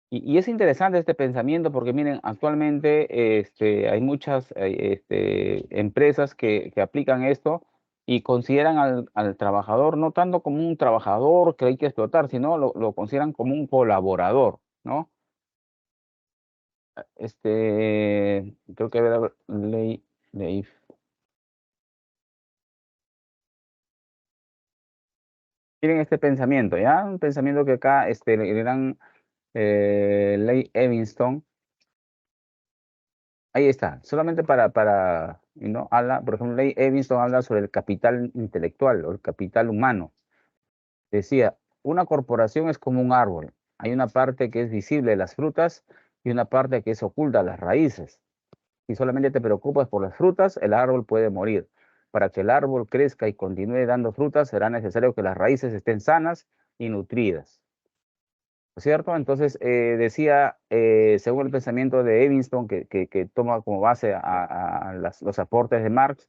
Speaker 1: Y es interesante este pensamiento porque, miren, actualmente hay muchas empresas que aplican esto y consideran al trabajador no tanto como un trabajador que hay que explotar, sino lo consideran como un colaborador, ¿no? Creo que era ley. Miren este pensamiento, ¿ya? Un pensamiento que acá le dan Ley Evanston. Ahí está, solamente ¿no? Habla, por ejemplo, Ley Evanston habla sobre el capital intelectual o el capital humano. Decía, una corporación es como un árbol. Hay una parte que es visible, las frutas, y una parte que es oculta, las raíces. Si solamente te preocupas por las frutas, el árbol puede morir. Para que el árbol crezca y continúe dando frutas, será necesario que las raíces estén sanas y nutridas. ¿No es cierto? Entonces, decía, según el pensamiento de Evanston, que toma como base a los aportes de Marx,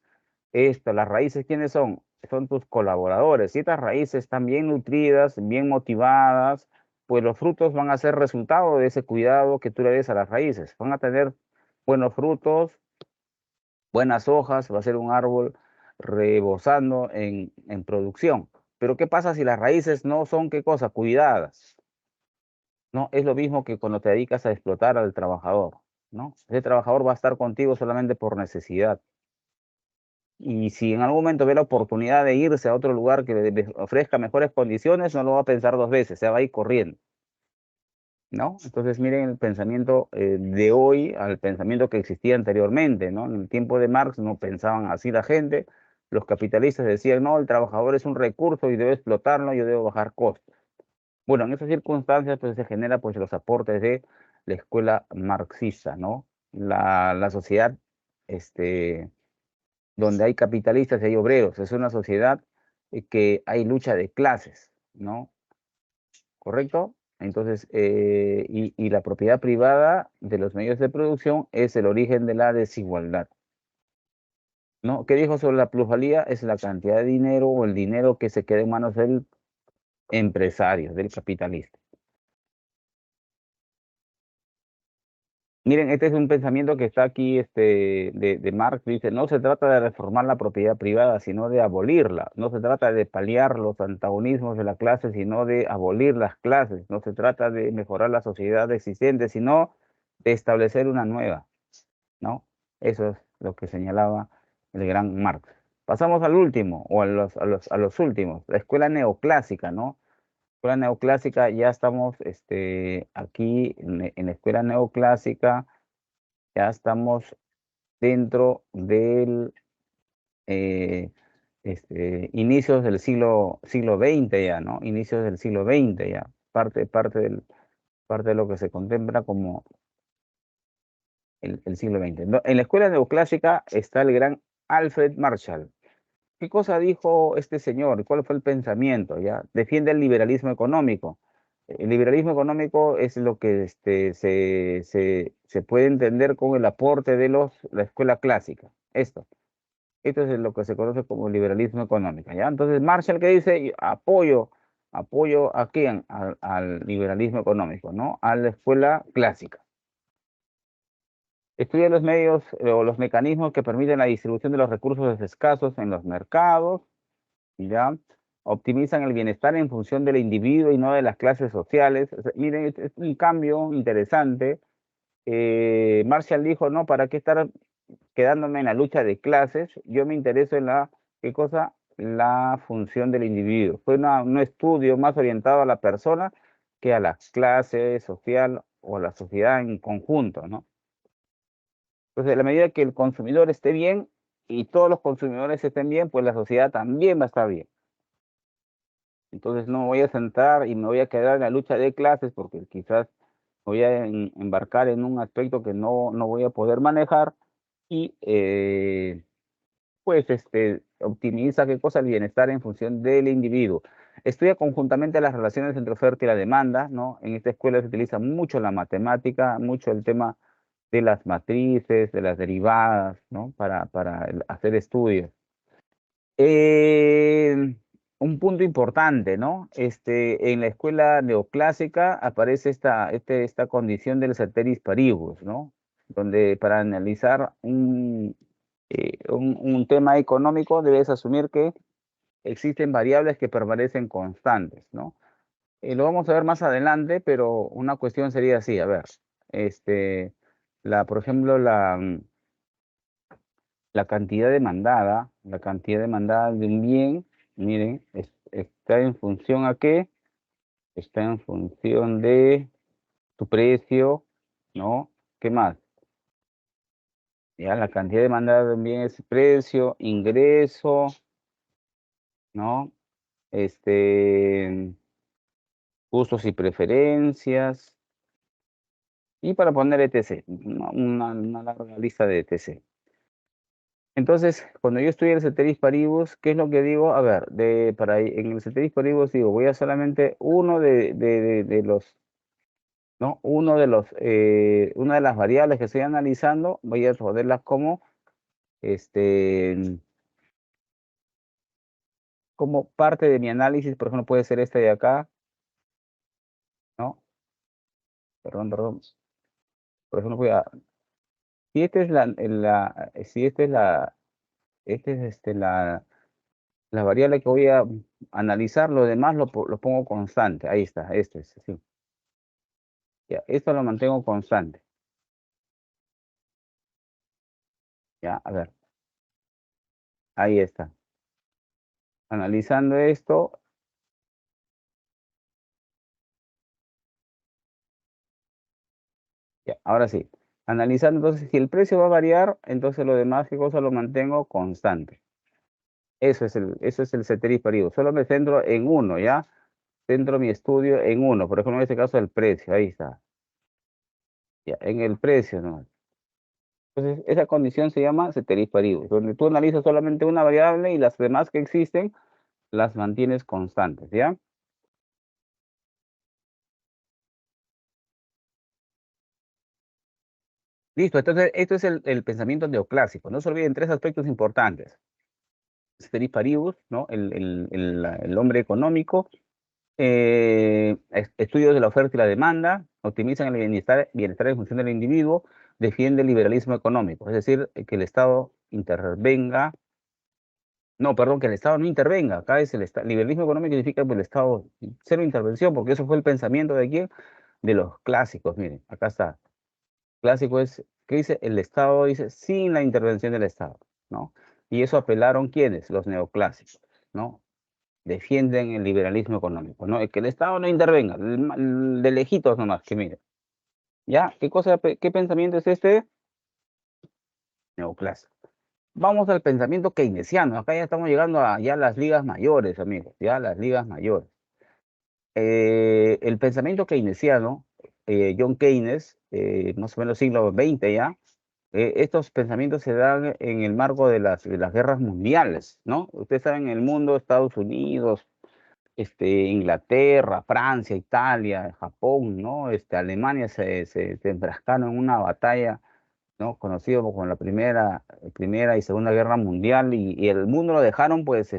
Speaker 1: las raíces, ¿quiénes son? son tus colaboradores. Si estas raíces están bien nutridas, bien motivadas, pues los frutos van a ser resultado de ese cuidado que tú le des a las raíces. Van a tener buenos frutos, buenas hojas, va a ser un árbol rebosando en producción. Pero ¿qué pasa si las raíces no son, qué cosa? Cuidadas. ¿No? Es lo mismo que cuando te dedicas a explotar al trabajador, ¿no? Ese trabajador va a estar contigo solamente por necesidad. Y si en algún momento ve la oportunidad de irse a otro lugar que le ofrezca mejores condiciones, no lo va a pensar dos veces, se va a ir corriendo, ¿no? Entonces miren el pensamiento de hoy al pensamiento que existía anteriormente, ¿no? En el tiempo de Marx no pensaban así la gente, los capitalistas decían, no, el trabajador es un recurso y debo explotarlo, yo debo bajar costos. Bueno, en esas circunstancias pues se genera pues los aportes de la escuela marxista, ¿no? La sociedad este, donde hay capitalistas y hay obreros, es una sociedad que hay lucha de clases, ¿no? ¿Correcto? Entonces, y la propiedad privada de los medios de producción es el origen de la desigualdad, ¿no? ¿Qué dijo sobre la plusvalía? Es la cantidad de dinero o el dinero que se queda en manos del empresario, del capitalista. Miren, este es un pensamiento que está aquí de Marx, dice, no se trata de reformar la propiedad privada, sino de abolirla. No se trata de paliar los antagonismos de la clase, sino de abolir las clases. No se trata de mejorar la sociedad existente, sino de establecer una nueva, ¿no? Eso es lo que señalaba el gran Marx. Pasamos al último, o a los últimos, la escuela neoclásica, ¿no? Escuela neoclásica, ya estamos aquí en la escuela neoclásica, ya estamos dentro del inicios del siglo XX ya, ¿no? Inicios del siglo XX ya, parte de lo que se contempla como el siglo XX. No, en la escuela neoclásica está el gran Alfred Marshall. ¿Qué cosa dijo este señor? ¿Cuál fue el pensamiento? ¿Ya? Defiende el liberalismo económico. El liberalismo económico es lo que se puede entender con el aporte de la escuela clásica. Esto es lo que se conoce como liberalismo económico, ¿ya? Entonces, Marshall, ¿qué dice? Apoyo a quién? Al liberalismo económico, ¿no? A la escuela clásica. Estudia los medios o los mecanismos que permiten la distribución de los recursos escasos en los mercados, ¿ya? Optimizan el bienestar en función del individuo y no de las clases sociales. O sea, miren, es un cambio interesante. Marshall dijo, no, ¿para qué estar quedándome en la lucha de clases? Yo me intereso en ¿qué cosa? La función del individuo. Fue un estudio más orientado a la persona que a la clase social o a la sociedad en conjunto, ¿no? Entonces, a la medida que el consumidor esté bien y todos los consumidores estén bien, pues la sociedad también va a estar bien. Entonces no me voy a sentar y me voy a quedar en la lucha de clases porque quizás voy a embarcar en un aspecto que no voy a poder manejar y pues optimiza qué cosa el bienestar en función del individuo. Estudia conjuntamente las relaciones entre oferta y la demanda, ¿no? En esta escuela se utiliza mucho la matemática, mucho el tema de las matrices, de las derivadas, ¿no? Para hacer estudios. Eh, un punto importante, ¿no? En la escuela neoclásica aparece esta condición del ceteris paribus, ¿no? Donde para analizar un tema económico debes asumir que existen variables que permanecen constantes, ¿no? Lo vamos a ver más adelante, pero una cuestión sería así, a ver, este, por ejemplo, la cantidad demandada de un bien, miren, está en función a qué, está en función de tu precio, ¿no? ¿Qué más? Ya la cantidad demandada de un bien es precio, ingreso, ¿no? Este, gustos y preferencias, y para poner etc. Una larga lista de etc. Entonces, cuando yo estudio el ceteris paribus, ¿qué es lo que digo? A ver, en el ceteris paribus digo, voy a solamente ¿no? Una de las variables que estoy analizando, voy a ponerlas como, este, como parte de mi análisis, por ejemplo, puede ser este de acá, ¿no? Perdón. Por ejemplo, si esta es si esta es la variable que voy a analizar, lo demás lo pongo constante. Ahí está, este es, sí. Ya, esto lo mantengo constante. Ya, a ver, ahí está. Analizando esto, ya, ahora sí. Analizando, entonces, si el precio va a variar, entonces lo demás, ¿qué cosa lo mantengo constante? Eso es el ceteris paribus. Solo me centro en uno, ¿ya? Centro mi estudio en uno. Por ejemplo, en este caso, el precio. Ahí está. Ya, en el precio, ¿no? Entonces, esa condición se llama ceteris paribus, donde tú analizas solamente una variable y las demás que existen las mantienes constantes, ¿ya? Listo, entonces esto es el pensamiento neoclásico. No se olviden tres aspectos importantes. Ceteris paribus, ¿no? El hombre económico, estudios de la oferta y la demanda, optimizan el bienestar en función del individuo, defiende el liberalismo económico, es decir, que el Estado intervenga, no, perdón, que el Estado no intervenga, acá es liberalismo económico significa pues, el Estado, cero intervención, porque eso fue el pensamiento de quién, de los clásicos, miren, acá está, clásico es, ¿qué dice? El Estado dice sin la intervención del Estado, ¿no? Y eso apelaron ¿quiénes? Los neoclásicos, ¿no? Defienden el liberalismo económico, ¿no? Es que el Estado no intervenga, de lejitos nomás, que mire. ¿Ya? ¿Qué pensamiento es este? Neoclásico. Vamos al pensamiento keynesiano. Acá ya estamos llegando a ya las ligas mayores, amigos, ya las ligas mayores. El pensamiento keynesiano, John Keynes, más o menos siglo XX ya, estos pensamientos se dan en el marco de las guerras mundiales, ¿no? Ustedes saben, el mundo, Estados Unidos, Inglaterra, Francia, Italia, Japón, ¿no? Alemania se enfrascaron en una batalla, ¿no? Conocido como la primera y Segunda Guerra Mundial, y el mundo lo dejaron, pues,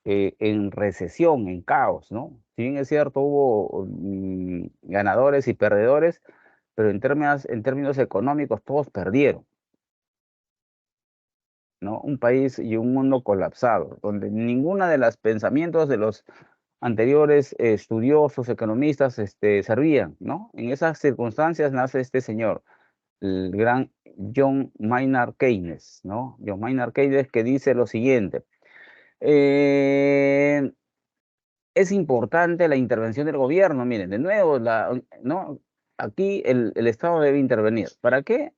Speaker 1: en recesión, en caos, ¿no? Si bien es cierto, hubo ganadores y perdedores, pero en términos económicos todos perdieron, ¿no? Un país y un mundo colapsado, donde ninguna de los pensamientos de los anteriores estudiosos, economistas, servían, ¿no? En esas circunstancias nace este señor, el gran John Maynard Keynes, ¿no? John Maynard Keynes que dice lo siguiente, eh, es importante la intervención del gobierno, miren, de nuevo, ¿no? Aquí el Estado debe intervenir. ¿Para qué?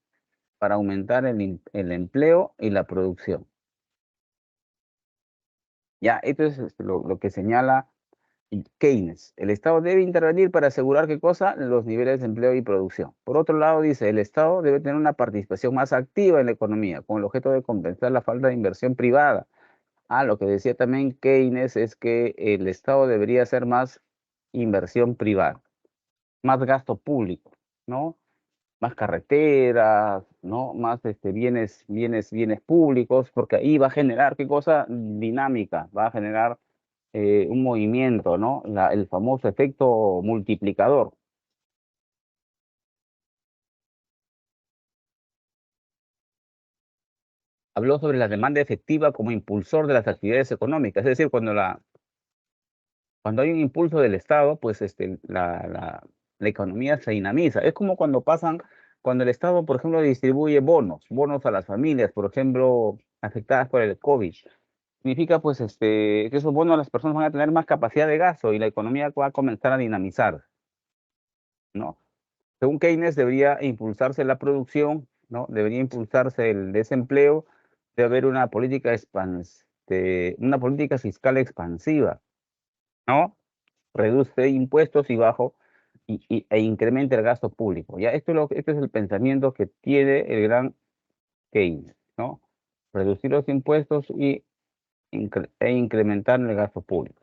Speaker 1: Para aumentar el empleo y la producción. Ya, esto es lo que señala Keynes. El Estado debe intervenir para asegurar qué cosa, los niveles de empleo y producción. Por otro lado, dice, el Estado debe tener una participación más activa en la economía, con el objeto de compensar la falta de inversión privada. Lo que decía también Keynes es que el Estado debería hacer más inversión privada, más gasto público, ¿no? Más carreteras, ¿no? Más bienes públicos, porque ahí va a generar, ¿qué cosa? Dinámica, va a generar un movimiento, ¿no? El famoso efecto multiplicador. Habló sobre la demanda efectiva como impulsor de las actividades económicas, es decir, cuando hay un impulso del Estado, pues la economía se dinamiza. Es como cuando el Estado, por ejemplo, distribuye bonos a las familias, por ejemplo, afectadas por el COVID. Significa, pues, que esos bonos las personas van a tener más capacidad de gasto y la economía va a comenzar a dinamizar, ¿no? Según Keynes, debería impulsarse la producción, ¿no? Debería impulsarse el desempleo, debe haber una política fiscal expansiva, ¿no? Reduce impuestos y e incrementa el gasto público. Ya, este es el pensamiento que tiene el gran Keynes, ¿no? Reducir los impuestos e incrementar el gasto público.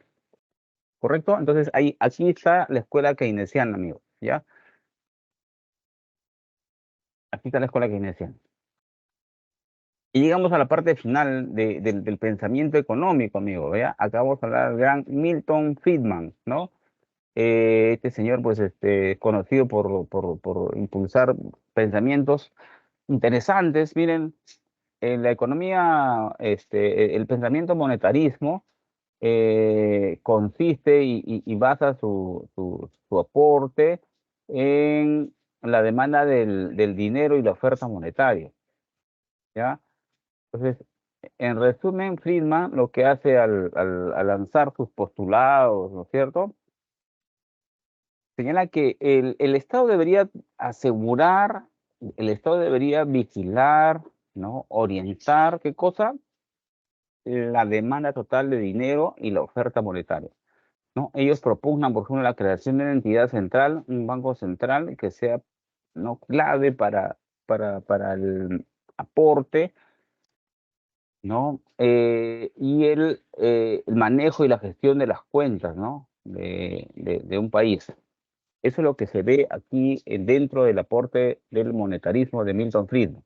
Speaker 1: ¿Correcto? Entonces, aquí está la escuela keynesiana, amigo, ¿ya? Aquí está la escuela keynesiana. Y llegamos a la parte final del pensamiento económico, amigo, ¿ya? Acá vamos a hablar del gran Milton Friedman, ¿no? Este señor, pues, conocido por impulsar pensamientos interesantes. Miren, en la economía, el pensamiento monetarismo consiste y basa su aporte en la demanda del dinero y la oferta monetaria, ¿ya? Entonces, en resumen, Friedman lo que hace al lanzar sus postulados, ¿no es cierto? Señala que el Estado debería asegurar, el Estado debería vigilar, ¿no? Orientar, ¿qué cosa? La demanda total de dinero y la oferta monetaria, ¿no? Ellos propugnan, por ejemplo, la creación de una entidad central, un banco central que sea, ¿no? Clave para el aporte, ¿no? Y el manejo y la gestión de las cuentas, ¿no? De un país. Eso es lo que se ve aquí dentro del aporte del monetarismo de Milton Friedman.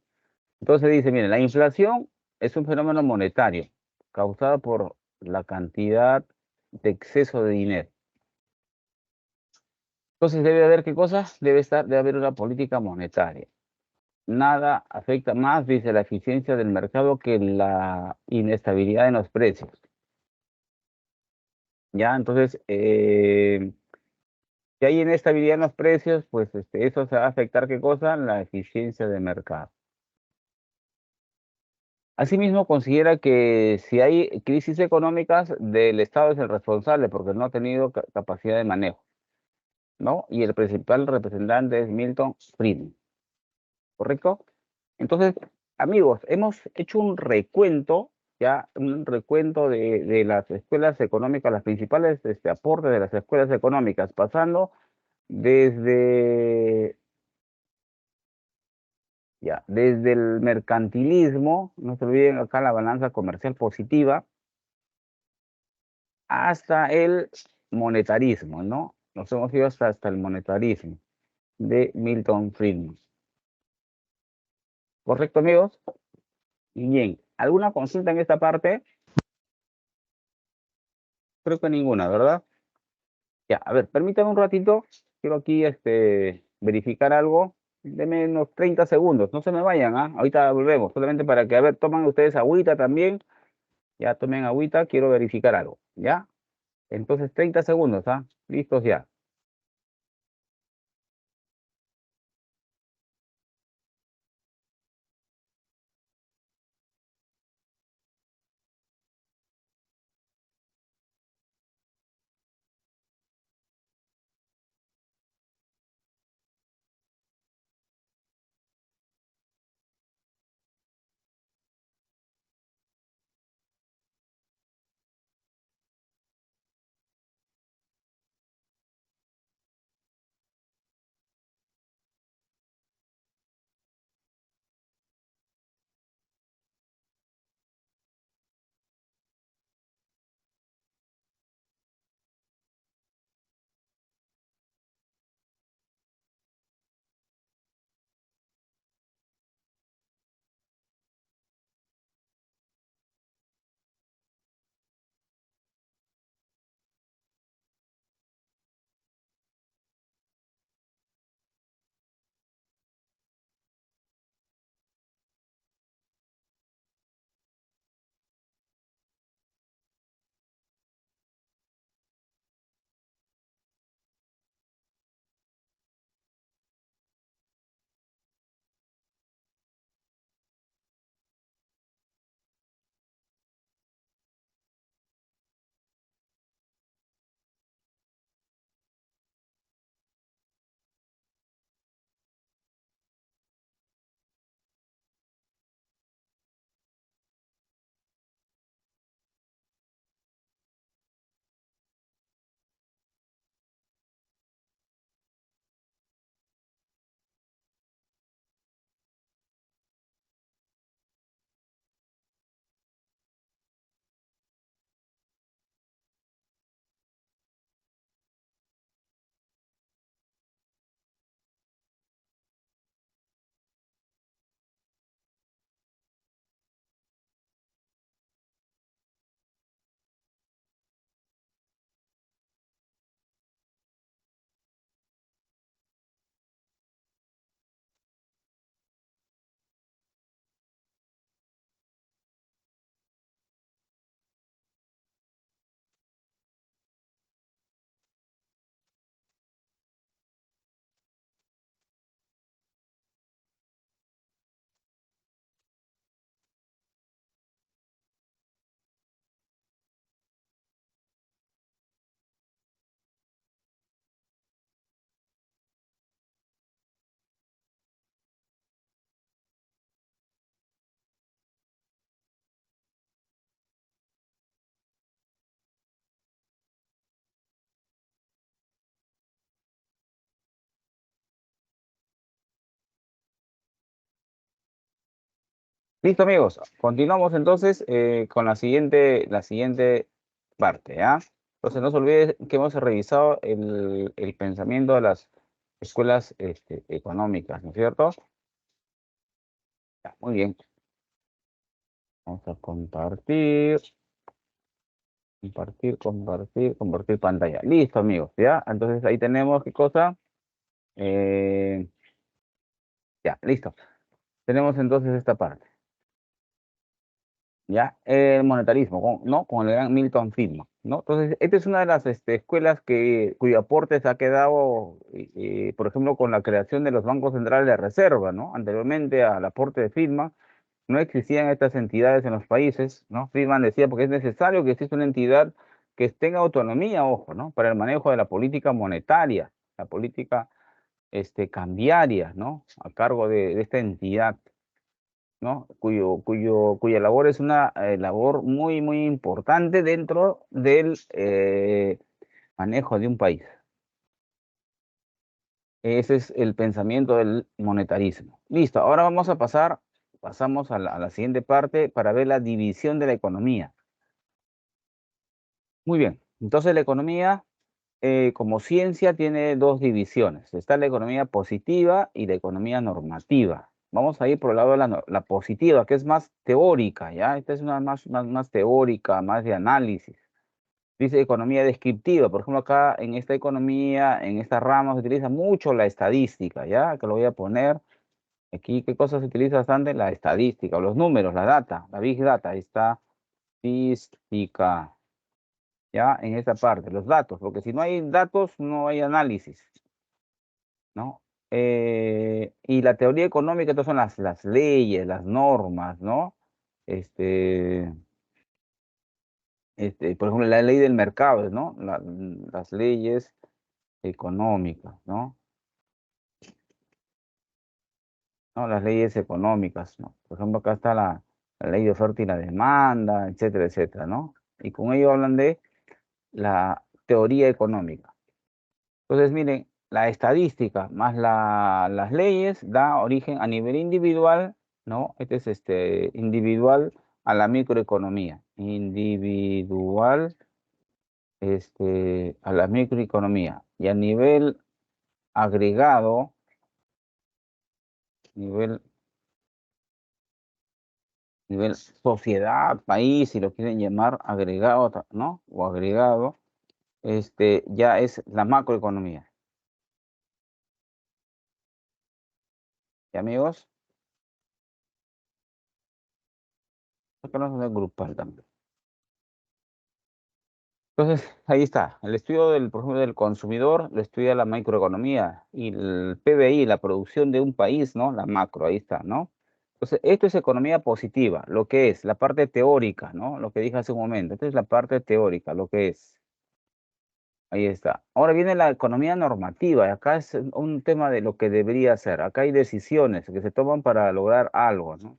Speaker 1: Entonces dice, miren, la inflación es un fenómeno monetario causado por la cantidad de exceso de dinero. Entonces debe haber qué cosa? Debe haber una política monetaria. Nada afecta más, dice, la eficiencia del mercado que la inestabilidad en los precios. Ya, entonces, si hay inestabilidad en los precios, pues eso se va a afectar qué cosa? La eficiencia del mercado. Asimismo, considera que si hay crisis económicas, del Estado es el responsable porque no ha tenido capacidad de manejo, ¿no? Y el principal representante es Milton Friedman, ¿correcto? Entonces, amigos, hemos hecho un recuento, ya, un recuento de las escuelas económicas, las principales aportes de las escuelas económicas, pasando desde, ya, desde el mercantilismo, no se olviden acá la balanza comercial positiva, hasta el monetarismo, ¿no? Nos hemos ido hasta el monetarismo de Milton Friedman. ¿Correcto, amigos? Bien, ¿alguna consulta en esta parte? Creo que ninguna, ¿verdad? Ya, a ver, permítame un ratito. Quiero aquí verificar algo. Deme unos 30 segundos. No se me vayan, ¿ah? Ahorita volvemos. Solamente para que, a ver, toman ustedes agüita también. Ya tomen agüita. Quiero verificar algo. ¿Ya? Entonces, 30 segundos, ¿ah? Listos ya. Listo, amigos. Continuamos entonces con la siguiente parte, ¿ya? Entonces, no se olviden que hemos revisado el pensamiento de las escuelas económicas, ¿no es cierto? Ya, muy bien. Vamos a compartir pantalla. Listo, amigos, ¿ya? Entonces, ahí tenemos, ¿qué cosa? Eh, ya, listo. Tenemos entonces esta parte. ¿Ya? El monetarismo, ¿no? Con el gran Milton Friedman, ¿no? Entonces, esta es una de las escuelas cuyo aporte se ha quedado, por ejemplo, con la creación de los bancos centrales de reserva, ¿no? Anteriormente al aporte de Friedman, no existían estas entidades en los países, ¿no? Friedman decía, porque es necesario que exista una entidad que tenga autonomía, ojo, ¿no? Para el manejo de la política monetaria, la política cambiaria, ¿no? A cargo de esta entidad. ¿No? Cuya labor es una labor muy, muy importante dentro del manejo de un país. Ese es el pensamiento del monetarismo. Listo, ahora pasamos a la siguiente parte para ver la división de la economía. Muy bien, entonces la economía como ciencia tiene dos divisiones. Está la economía positiva y la economía normativa. Vamos a ir por el lado de la positiva, que es más teórica, ¿ya? Esta es una más teórica, más de análisis. Dice economía descriptiva. Por ejemplo, acá en esta economía, en esta rama, se utiliza mucho la estadística, ¿ya? Que lo voy a poner aquí. ¿Qué cosa se utiliza bastante? La estadística, o los números, la data, la big data. Ahí está, estadística. ¿Ya? En esa parte, los datos, porque si no hay datos, no hay análisis, ¿no? Y la teoría económica, estas son las leyes, las normas, ¿no? Este, por ejemplo, la ley del mercado, ¿no? Las leyes económicas, ¿no? ¿No? Las leyes económicas, ¿no? Por ejemplo, acá está la ley de oferta y la demanda, etcétera, etcétera, ¿no? Y con ello hablan de la teoría económica. Entonces, miren, la estadística más las leyes da origen a nivel individual, ¿no? Este es individual a la microeconomía. Individual a la microeconomía. Y a nivel agregado, nivel, nivel sociedad, país, si lo quieren llamar agregado, ¿no? O agregado, ya es la macroeconomía. ¿Y amigos? Acá no es grupal también. Entonces, ahí está. El estudio por ejemplo, del consumidor lo estudia la macroeconomía y el PBI, la producción de un país, ¿no? La macro, ahí está, ¿no? Entonces, esto es economía positiva, lo que es la parte teórica, ¿no? Lo que dije hace un momento. Esta es la parte teórica, lo que es. Ahí está. Ahora viene la economía normativa. Y acá es un tema de lo que debería ser. Acá hay decisiones que se toman para lograr algo, ¿no?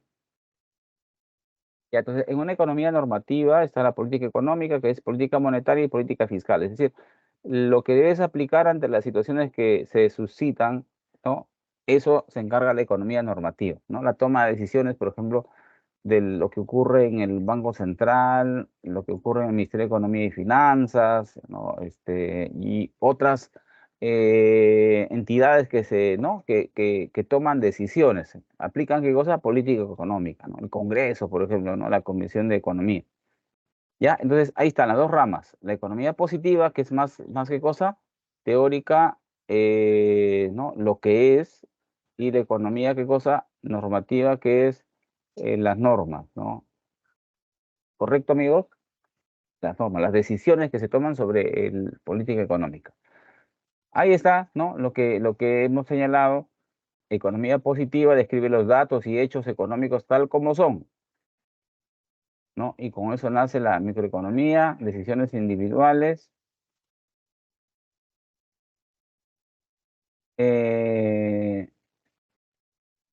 Speaker 1: Ya, entonces, en una economía normativa está la política económica, que es política monetaria y política fiscal. Es decir, lo que debes aplicar ante las situaciones que se suscitan, ¿no? Eso se encarga la economía normativa, ¿no? La toma de decisiones, por ejemplo, de lo que ocurre en el Banco Central, lo que ocurre en el Ministerio de Economía y Finanzas, ¿no? Y otras entidades ¿no? que toman decisiones, aplican qué cosa, política económica, ¿no? El Congreso, por ejemplo, ¿no? La Comisión de Economía. ¿Ya? Entonces, ahí están las dos ramas. La economía positiva, que es más que cosa, teórica, ¿no? Lo que es, y la economía, qué cosa, normativa, que es las normas, ¿no? ¿Correcto, amigos? Las normas, las decisiones que se toman sobre política económica. Ahí está, ¿no? Lo que hemos señalado. Economía positiva describe los datos y hechos económicos tal como son, ¿no? Y con eso nace la microeconomía, decisiones individuales, eh,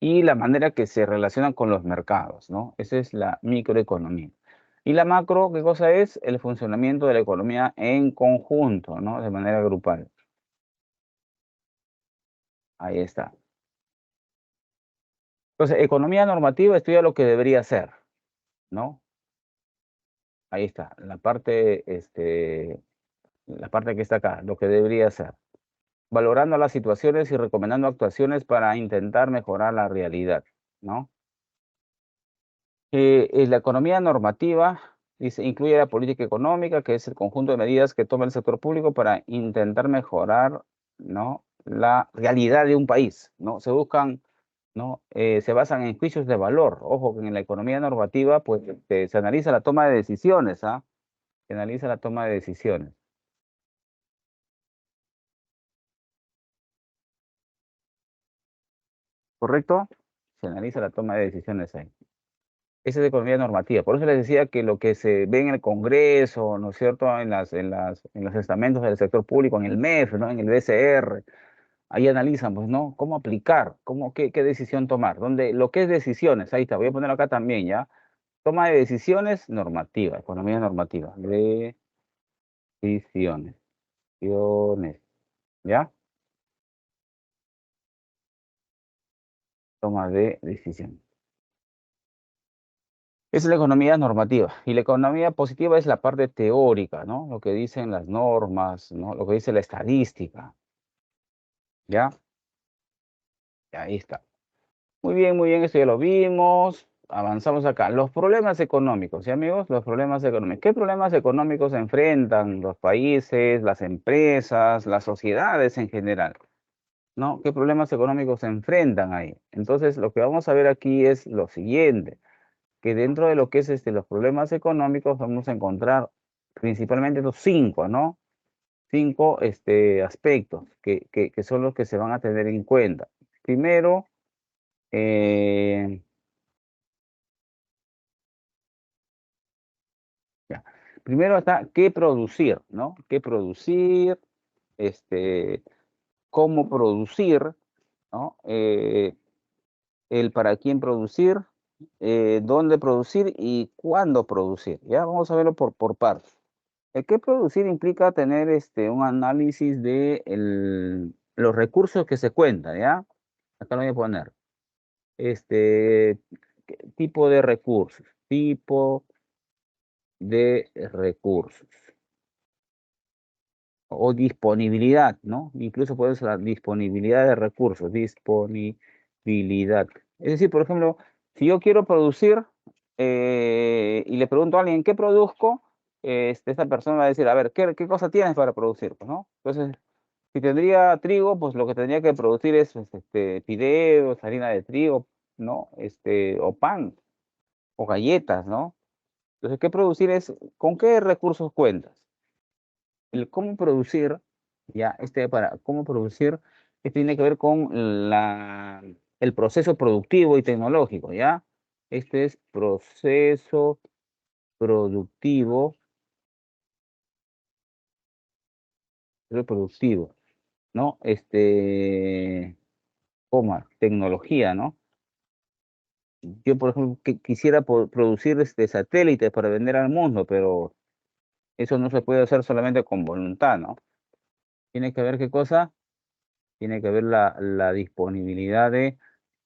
Speaker 1: y la manera que se relacionan con los mercados, ¿no? Esa es la microeconomía. Y la macro, ¿qué cosa es? El funcionamiento de la economía en conjunto, ¿no? De manera grupal. Ahí está. Entonces, economía normativa estudia lo que debería ser, ¿no? Ahí está, la parte que está acá, lo que debería ser. Valorando las situaciones y recomendando actuaciones para intentar mejorar la realidad, ¿no? La economía normativa dice, incluye la política económica, que es el conjunto de medidas que toma el sector público para intentar mejorar, ¿no?, la realidad de un país, ¿no? Se buscan, ¿no? Se basan en juicios de valor. Ojo, que en la economía normativa, pues, se analiza la toma de decisiones, ¿ah? Se analiza la toma de decisiones, ¿correcto? Se analiza la toma de decisiones ahí. Esa es economía normativa. Por eso les decía que lo que se ve en el Congreso, ¿no es cierto?, en los estamentos del sector público, en el MEF, ¿no?, en el BCR, ahí analizan, pues, ¿no?, cómo aplicar, qué decisión tomar, donde lo que es decisiones, ahí está, voy a poner acá también, ¿ya? Toma de decisiones normativa, economía normativa, decisiones, decisiones, ¿ya? Toma de decisiones. Esa es la economía normativa. Y la economía positiva es la parte teórica, ¿no? Lo que dicen las normas, ¿no? Lo que dice la estadística, ¿ya? Ahí está. Muy bien, esto ya lo vimos. Avanzamos acá. Los problemas económicos, ¿sí, amigos? Los problemas económicos. ¿Qué problemas económicos se enfrentan los países, las empresas, las sociedades en general? ¿No? ¿Qué problemas económicos se enfrentan ahí? Entonces, lo que vamos a ver aquí es lo siguiente, que dentro de lo que es los problemas económicos vamos a encontrar principalmente los cinco, ¿no? Cinco aspectos que son los que se van a tener en cuenta. Primero, eh, ya. Primero está qué producir, ¿no? Qué producir, este, cómo producir, ¿no? El para quién producir, dónde producir y cuándo producir. Ya vamos a verlo por partes. El qué producir implica tener un análisis de los recursos que se cuentan, ¿ya? Acá lo voy a poner. ¿Qué tipo de recursos? Tipo de recursos. O disponibilidad, ¿no? Incluso puede ser la disponibilidad de recursos, disponibilidad. Es decir, por ejemplo, si yo quiero producir y le pregunto a alguien, ¿qué produzco? Esta persona va a decir, a ver, ¿qué cosa tienes para producir? Pues, ¿no? Entonces, si tendría trigo, pues lo que tendría que producir es pues, fideos, harina de trigo, ¿no? O pan, o galletas, ¿no? Entonces, ¿qué producir es? ¿Con qué recursos cuentas? El cómo producir, ya, para cómo producir, tiene que ver con el proceso productivo y tecnológico, ¿ya? Este es proceso productivo, reproductivo, ¿no? Tecnología, ¿no? Yo, por ejemplo, quisiera producir satélites para vender al mundo, pero eso no se puede hacer solamente con voluntad, ¿no? Tiene que haber qué cosa, tiene que haber la disponibilidad en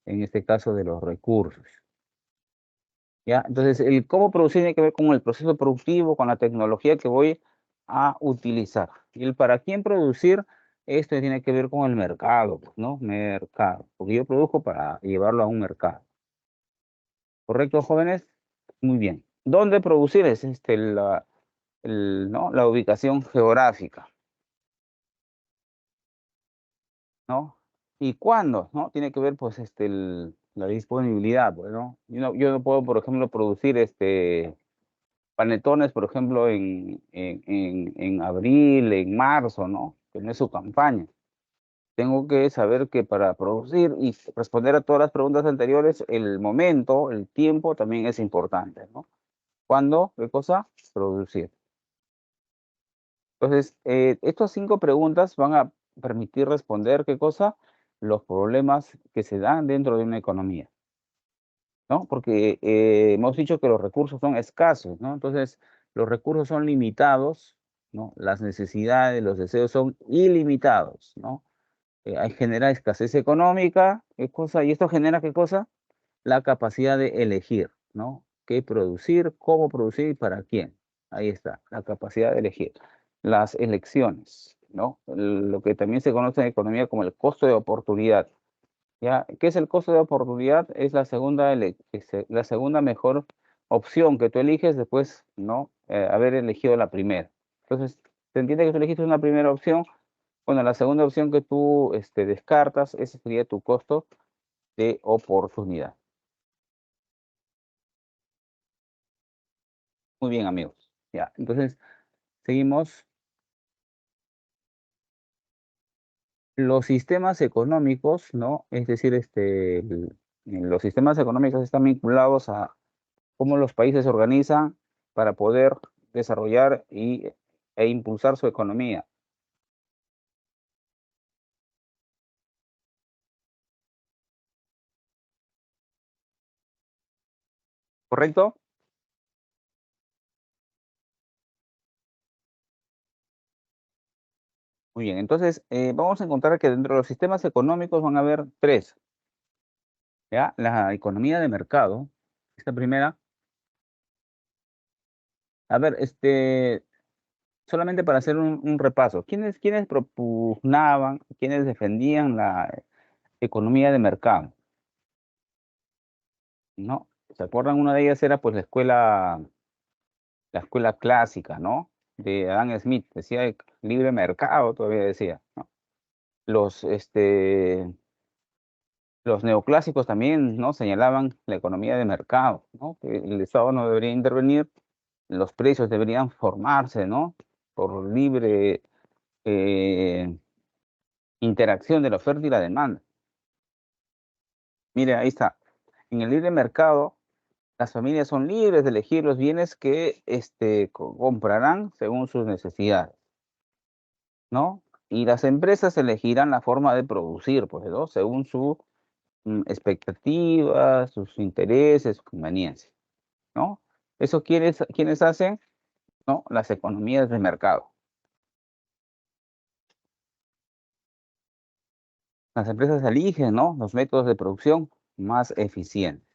Speaker 1: este caso, de los recursos, ¿ya? Entonces, el cómo producir tiene que ver con el proceso productivo, con la tecnología que voy a utilizar. Y el para quién producir, esto tiene que ver con el mercado, pues, ¿no? Mercado, porque yo produzco para llevarlo a un mercado. ¿Correcto, jóvenes? Muy bien. ¿Dónde producir? Es ¿no?, la ubicación geográfica, ¿no? ¿Y cuándo? ¿No? Tiene que ver, pues, la disponibilidad, pues, ¿no? Yo no puedo, por ejemplo, producir, panetones, por ejemplo, en abril, en marzo, ¿no? Que no es su campaña. Tengo que saber que para producir y responder a todas las preguntas anteriores, el momento, el tiempo también es importante, ¿no? ¿Cuándo? ¿Qué cosa? Producir. Entonces, estas 5 preguntas van a permitir responder, ¿qué cosa? Los problemas que se dan dentro de una economía, ¿no? Porque hemos dicho que los recursos son escasos, ¿no? Entonces, los recursos son limitados, ¿no? Las necesidades, los deseos son ilimitados, ¿no? Genera escasez económica, ¿qué cosa? ¿Y esto genera qué cosa? la capacidad de elegir, ¿no? ¿Qué producir, cómo producir y para quién? Ahí está, la capacidad de elegir. Las elecciones, ¿no? Lo que también se conoce en economía como el costo de oportunidad. ¿Ya? ¿Qué es el costo de oportunidad? Es la segunda mejor opción que tú eliges después, ¿no? Haber elegido la primera. Entonces, se entiende que tú elegiste una primera opción. Bueno, la segunda opción que tú descartas, ese sería tu costo de oportunidad. Muy bien, amigos. Ya, entonces, seguimos. Los sistemas económicos, ¿no? Es decir, los sistemas económicos están vinculados a cómo los países se organizan para poder desarrollar e impulsar su economía, ¿correcto? Muy bien, entonces vamos a encontrar que dentro de los sistemas económicos van a haber tres, ¿ya? La economía de mercado, esta primera, a ver, solamente para hacer un repaso, ¿quiénes propugnaban, quiénes defendían la economía de mercado? ¿No? ¿Se acuerdan? Una de ellas era pues la escuela clásica, ¿no? De Adam Smith, decía libre mercado, todavía decía, ¿no? Los, este, los neoclásicos también, ¿no? Señalaban la economía de mercado, ¿no? Que el Estado no debería intervenir, los precios deberían formarse, ¿no? Por libre eh, interacción de la oferta y la demanda. Mire, ahí está. En el libre mercado, las familias son libres de elegir los bienes que comprarán según sus necesidades, ¿no? Y las empresas elegirán la forma de producir, pues, ¿no? Según su expectativas, sus intereses, su conveniencia, ¿no? ¿Eso quiénes hacen? ¿No? Las economías de mercado. Las empresas eligen, ¿no? Los métodos de producción más eficientes,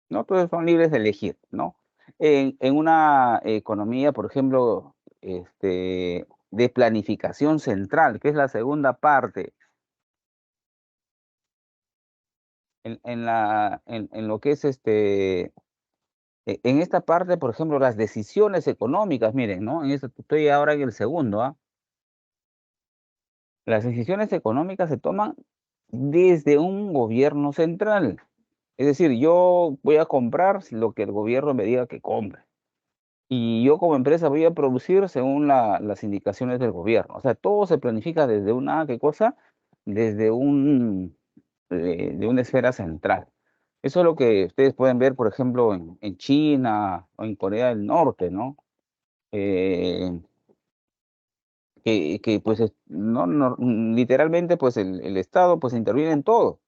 Speaker 1: ¿no? Todos son libres de elegir, ¿no? En una economía, por ejemplo, de planificación central, que es la segunda parte, en lo que es en esta parte, por ejemplo, las decisiones económicas, miren, ¿no? Estoy ahora en el segundo, ¿ah? Las decisiones económicas se toman desde un gobierno central. Es decir, yo voy a comprar lo que el gobierno me diga que compre. Y yo como empresa voy a producir según las indicaciones del gobierno. O sea, todo se planifica desde ¿qué cosa? Desde de una esfera central. Eso es lo que ustedes pueden ver, por ejemplo, en China o en Corea del Norte, ¿no? Eh, que pues literalmente pues el Estado pues interviene en todo,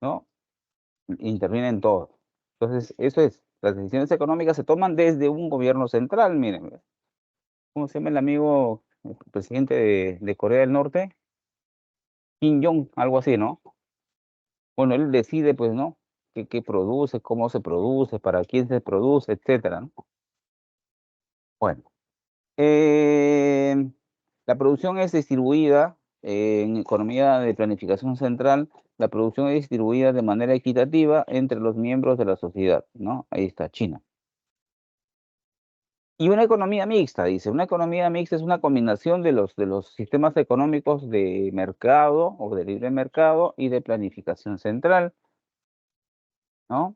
Speaker 1: ¿no? Interviene en todo. Entonces, eso es, las decisiones económicas se toman desde un gobierno central, miren, ¿cómo se llama el amigo presidente de Corea del Norte? Kim Jong, algo así, ¿no? Bueno, él decide, pues, ¿no? Qué produce, cómo se produce, para quién se produce, etcétera, ¿no? Bueno, la producción es distribuida en economía de planificación central, la producción es distribuida de manera equitativa entre los miembros de la sociedad, ¿no? Ahí está, China. Y una economía mixta, dice, una economía mixta es una combinación de los sistemas económicos de mercado o de libre mercado y de planificación central, ¿no?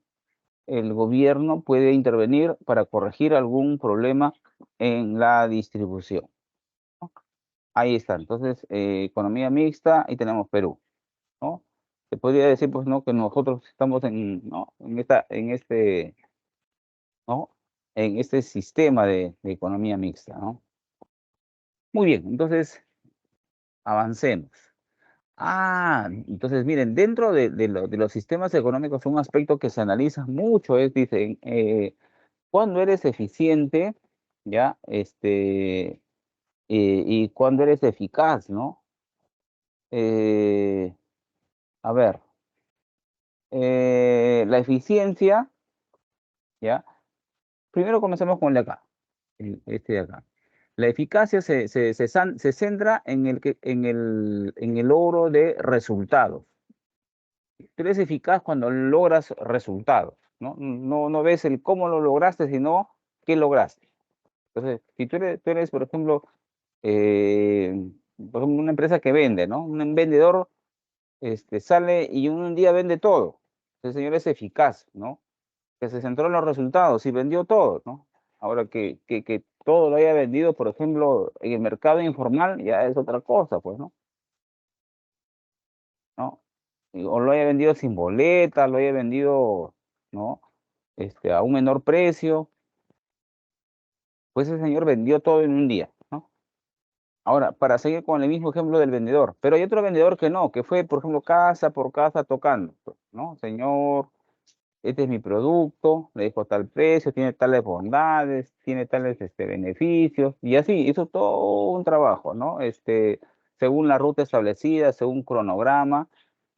Speaker 1: El gobierno puede intervenir para corregir algún problema en la distribución. Ahí está, entonces, economía mixta y tenemos Perú, ¿no? Se podría decir, pues, ¿no? Que nosotros estamos ¿no? ¿No? En este sistema de economía mixta, ¿no? Muy bien, entonces, avancemos. Entonces miren, dentro de los sistemas económicos, un aspecto que se analiza mucho es, dicen, cuándo eres eficiente, ¿ya? Y cuándo eres eficaz, ¿no? A ver, La eficiencia, ¿ya? Primero comencemos con el de acá, este de acá. La eficacia se centra en el logro de resultados. Tú eres eficaz cuando logras resultados, ¿no? No ves el cómo lo lograste, sino qué lograste. Entonces, si tú eres, por ejemplo, una empresa que vende, ¿no? Un vendedor sale y un día vende todo. Ese señor es eficaz, ¿no? Que se centró en los resultados y vendió todo, ¿no? Ahora que todo lo haya vendido, por ejemplo, en el mercado informal, ya es otra cosa, pues, ¿no? O lo haya vendido sin boleta, lo haya vendido, ¿no? A un menor precio, pues ese señor vendió todo en un día, ¿no? Ahora, para seguir con el mismo ejemplo del vendedor, pero hay otro vendedor que no, que fue, por ejemplo, casa por casa tocando, pues, ¿no? Señor, este es mi producto, le dejo tal precio, tiene tales bondades, tiene tales beneficios, y así, hizo todo un trabajo, ¿no? Según la ruta establecida, según cronograma.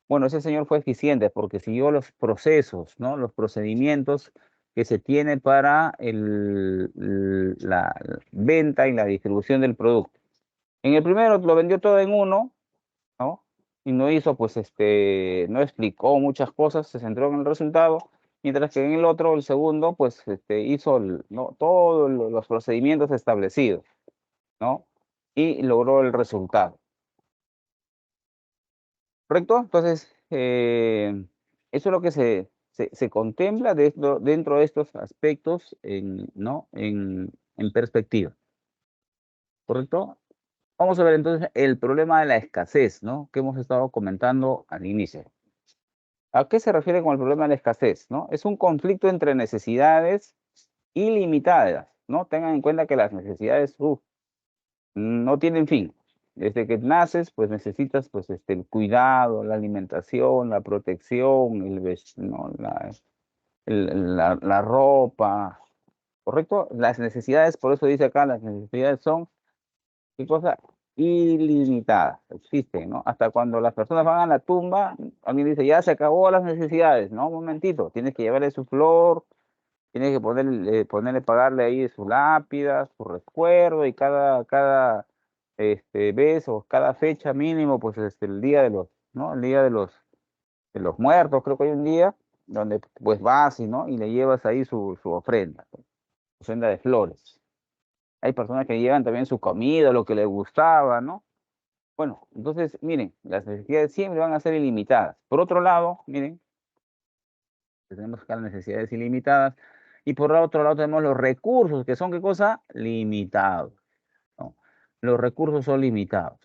Speaker 1: Bueno, ese señor fue eficiente porque siguió los procesos, ¿no? Los procedimientos que se tiene para la venta y la distribución del producto. En el primero lo vendió todo en uno, ¿no? Y no hizo, pues, no explicó muchas cosas, se centró en el resultado, mientras que en el otro, el segundo, pues, hizo ¿no? Todos los procedimientos establecidos, ¿no? Y logró el resultado. ¿Correcto? Entonces, eso es lo que se contempla dentro de estos aspectos ¿no? En perspectiva, ¿correcto? Vamos a ver entonces el problema de la escasez, ¿no? Que hemos estado comentando al inicio. ¿A qué se refiere con el problema de la escasez, no? Es un conflicto entre necesidades ilimitadas, ¿no? Tengan en cuenta que las necesidades, no tienen fin. Desde que naces, pues necesitas, pues, el cuidado, la alimentación, la protección, ¿no? La ropa, ¿correcto? Las necesidades, por eso dice acá, las necesidades son, ¿qué cosa? Ilimitadas, existen, ¿no? Hasta cuando las personas van a la tumba, alguien dice, ya se acabó las necesidades, ¿no? Un momentito, tienes que llevarle su flor, tienes que ponerle, pagarle ahí su lápida, su recuerdo, y cada vez o cada fecha mínimo, pues el día de los, ¿no? El día de los muertos, creo que hay un día donde pues vas ¿no? Y le llevas ahí su ofrenda, su ofrenda de flores. Hay personas que llevan también su comida, lo que les gustaba, ¿no? Bueno, entonces, miren, las necesidades siempre van a ser ilimitadas. Por otro lado, miren, tenemos acá las necesidades ilimitadas. Y por otro lado tenemos los recursos, que son, ¿qué cosa? Limitados, ¿no? Los recursos son limitados,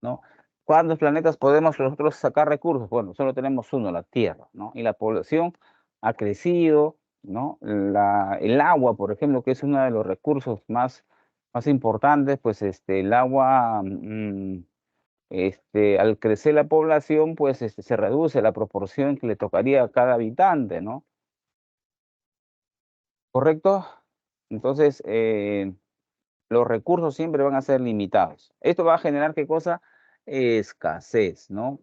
Speaker 1: ¿no? ¿Cuántos planetas podemos nosotros sacar recursos? Bueno, solo tenemos uno, la Tierra, ¿no? Y la población ha crecido, ¿no? El agua, por ejemplo, que es uno de los recursos más importantes, pues el agua, al crecer la población, pues se reduce la proporción que le tocaría a cada habitante, ¿no? ¿Correcto? Entonces, los recursos siempre van a ser limitados. Esto va a generar, ¿qué cosa? Escasez, ¿no?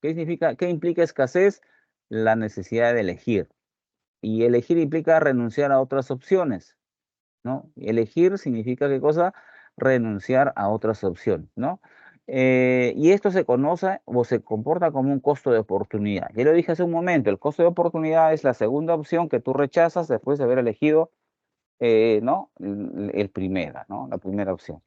Speaker 1: ¿Qué significa, qué implica escasez? La necesidad de elegir. Y elegir implica renunciar a otras opciones, ¿no? Elegir significa, ¿qué cosa? Renunciar a otras opciones, ¿no? Y esto se conoce o se comporta como un costo de oportunidad. Ya lo dije hace un momento, el costo de oportunidad es la segunda opción que tú rechazas después de haber elegido, ¿no? Primera, ¿no? La primera opción.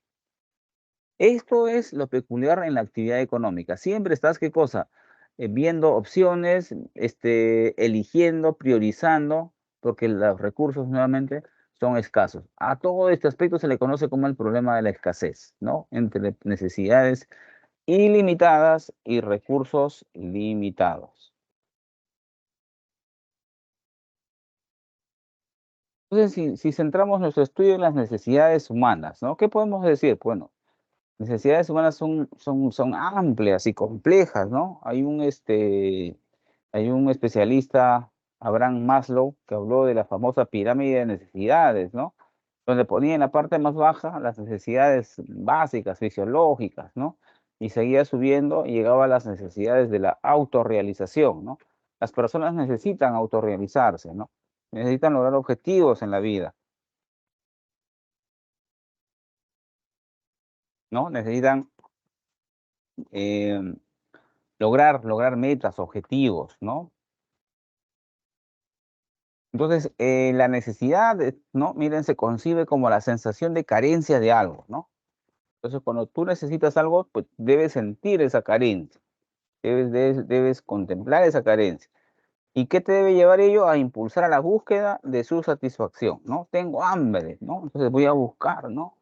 Speaker 1: Esto es lo peculiar en la actividad económica. Siempre estás, ¿qué cosa? Viendo opciones, eligiendo, priorizando, porque los recursos nuevamente son escasos. A todo este aspecto se le conoce como el problema de la escasez, ¿no? Entre necesidades ilimitadas y recursos limitados. Entonces, si centramos nuestro estudio en las necesidades humanas, ¿no? ¿Qué podemos decir? Bueno, necesidades humanas son amplias y complejas, ¿no? Hay un especialista, Abraham Maslow, que habló de la famosa pirámide de necesidades, ¿no? Donde ponía en la parte más baja las necesidades básicas, fisiológicas, ¿no? Y seguía subiendo y llegaba a las necesidades de la autorrealización, ¿no? Las personas necesitan autorrealizarse, ¿no? Necesitan lograr objetivos en la vida, ¿no? Necesitan eh, lograr metas, objetivos, ¿no? Entonces, la necesidad, ¿no? Miren, se concibe como la sensación de carencia de algo, ¿no? Entonces, cuando tú necesitas algo, pues debes sentir esa carencia, debes contemplar esa carencia. ¿Y qué te debe llevar ello? A impulsar a la búsqueda de su satisfacción, ¿no? Tengo hambre, ¿no? Entonces voy a buscar, ¿no?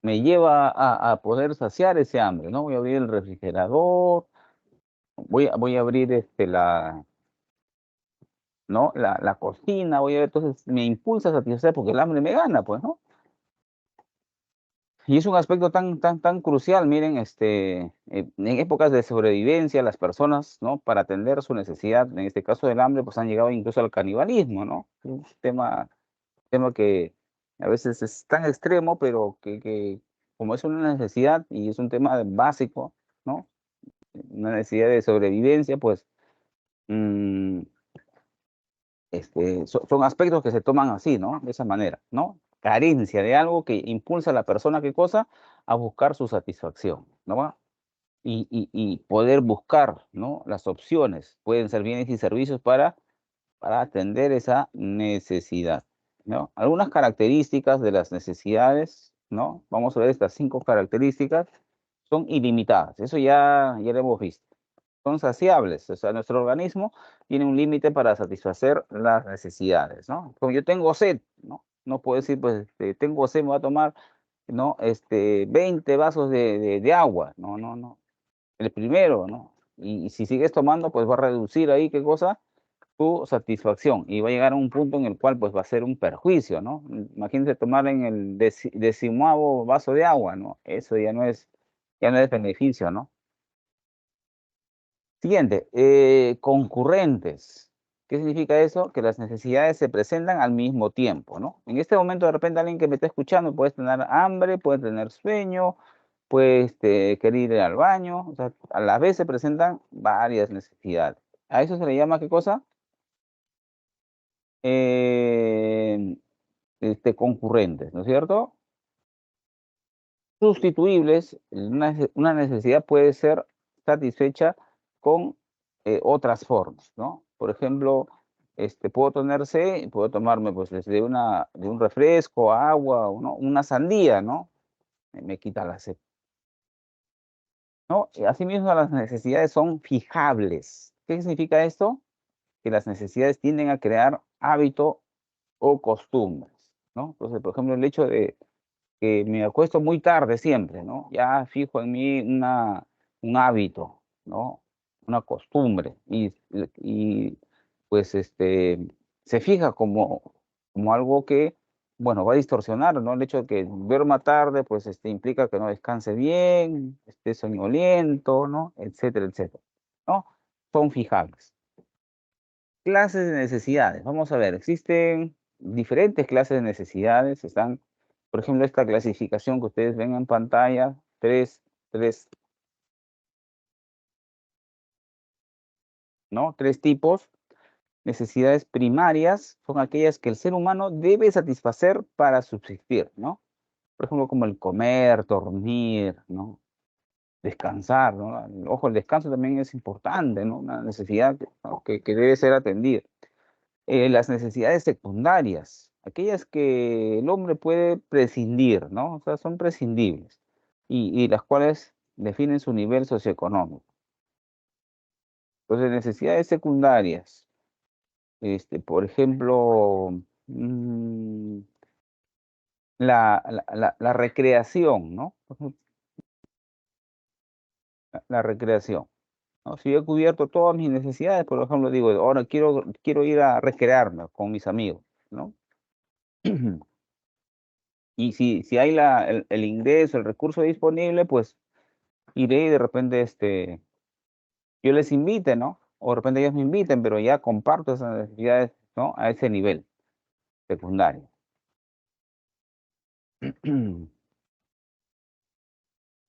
Speaker 1: Me lleva a poder saciar ese hambre, ¿no? Voy a abrir el refrigerador, voy a abrir ¿no? La cocina, voy a ver, entonces me impulsa a satisfacer porque el hambre me gana, pues, ¿no? Y es un aspecto tan crucial, miren, en épocas de sobrevivencia, las personas, ¿no? Para atender su necesidad, en este caso del hambre, pues han llegado incluso al canibalismo, ¿no? Un tema que a veces es tan extremo, pero que como es una necesidad y es un tema básico, ¿no? Una necesidad de sobrevivencia, pues, mm, son aspectos que se toman así, ¿no? De esa manera, ¿no? Carencia de algo que impulsa a la persona, ¿qué cosa? A buscar su satisfacción, ¿no va? Y poder buscar, ¿no? Las opciones, pueden ser bienes y servicios para atender esa necesidad, ¿no? Algunas características de las necesidades, ¿no? Vamos a ver estas 5 características, son ilimitadas, eso ya lo hemos visto. Son saciables, o sea, nuestro organismo tiene un límite para satisfacer las necesidades, ¿no? Como yo tengo sed, ¿no? No puedo decir, pues, tengo sed, me voy a tomar, ¿no? 20 vasos de agua, no, no, no. El primero, ¿no? Y si sigues tomando, pues va a reducir ahí, ¿qué cosa? Tu satisfacción y va a llegar a un punto en el cual pues va a ser un perjuicio, ¿no? Imagínense tomar en el decimoavo vaso de agua, ¿no? Eso ya no es beneficio, ¿no? Siguiente, concurrentes. ¿Qué significa eso? Que las necesidades se presentan al mismo tiempo, ¿no? En este momento, de repente, alguien que me está escuchando puede tener hambre, puede tener sueño, puede querer ir al baño, o sea, a la vez se presentan varias necesidades. ¿A eso se le llama qué cosa? Eh, concurrentes, ¿no es cierto? Sustituibles, una necesidad puede ser satisfecha con otras formas, ¿no? Por ejemplo, puedo tener sed, puedo tomarme pues de un refresco, agua, o ¿no? Una sandía, ¿no? Me quita la sed, ¿no? Y asimismo, las necesidades son fijables. ¿Qué significa esto? Que las necesidades tienden a crear hábito o costumbres, ¿no? Entonces, por ejemplo, el hecho de que me acuesto muy tarde siempre, ¿no? Ya fijo en mí un hábito, ¿no? Una costumbre y pues, se fija como algo que, bueno, va a distorsionar, ¿no? El hecho de que duerma tarde, pues, implica que no descanse bien, esté soñoliento, ¿no? Etcétera, etcétera, ¿no? Son fijables. Clases de necesidades. Vamos a ver, existen diferentes clases de necesidades. Están, por ejemplo, esta clasificación que ustedes ven en pantalla, tres, ¿no? Tres tipos. Necesidades primarias son aquellas que el ser humano debe satisfacer para subsistir, ¿no? Por ejemplo, como el comer, dormir, ¿no? Descansar, ¿no? Ojo, el descanso también es importante, ¿no? Una necesidad ¿no? que debe ser atendida. Las necesidades secundarias, aquellas que el hombre puede prescindir, ¿no? O sea, son prescindibles y las cuales definen su nivel socioeconómico. Entonces, necesidades secundarias, por ejemplo, la recreación, ¿no? Por ejemplo, la recreación, ¿no? Si yo he cubierto todas mis necesidades, por ejemplo, digo, ahora quiero ir a recrearme con mis amigos, ¿no? Y si hay el ingreso, el recurso disponible, pues iré y de repente, yo les invite, ¿no? O de repente ellos me inviten, pero ya comparto esas necesidades, ¿no? A ese nivel secundario.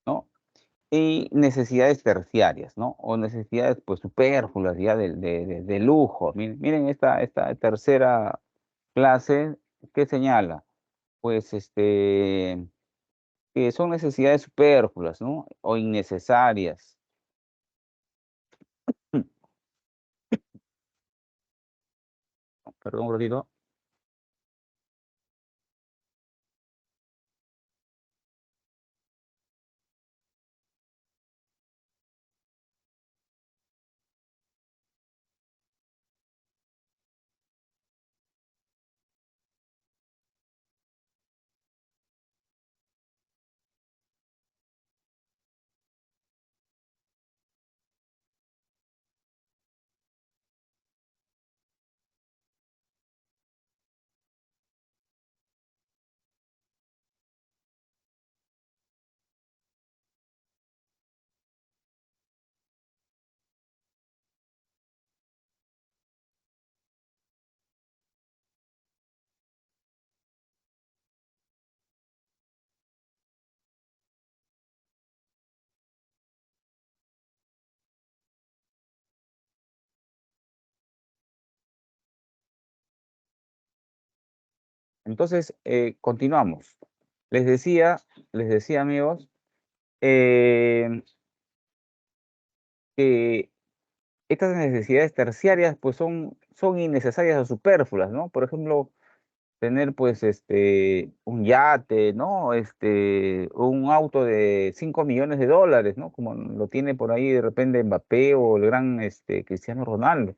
Speaker 1: ¿No? y necesidades terciarias, ¿no? O necesidades, pues, superfluas, ya de lujo. Miren esta tercera clase, ¿qué señala? Pues, que son necesidades superfluas, ¿no? O innecesarias. Perdón un ratito. Entonces, continuamos. Les decía, les decía, amigos, em, que estas necesidades terciarias, pues, son innecesarias o superfluas, ¿no? Por ejemplo, tener, pues, un yate, ¿no? Un auto de 5 millones de dólares, ¿no? Como lo tiene por ahí de repente Mbappé o el gran, Cristiano Ronaldo.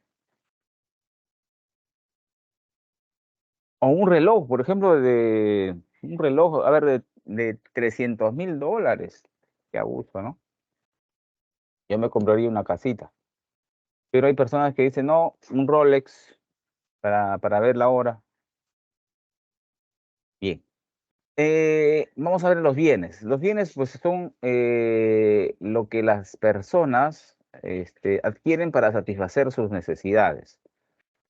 Speaker 1: O un reloj, por ejemplo, un reloj, a ver, de 300.000 dólares. Qué abuso, ¿no? Yo me compraría una casita. Pero hay personas que dicen, no, un Rolex para ver la hora. Bien. Vamos a ver los bienes. Los bienes, pues, son lo que las personas adquieren para satisfacer sus necesidades.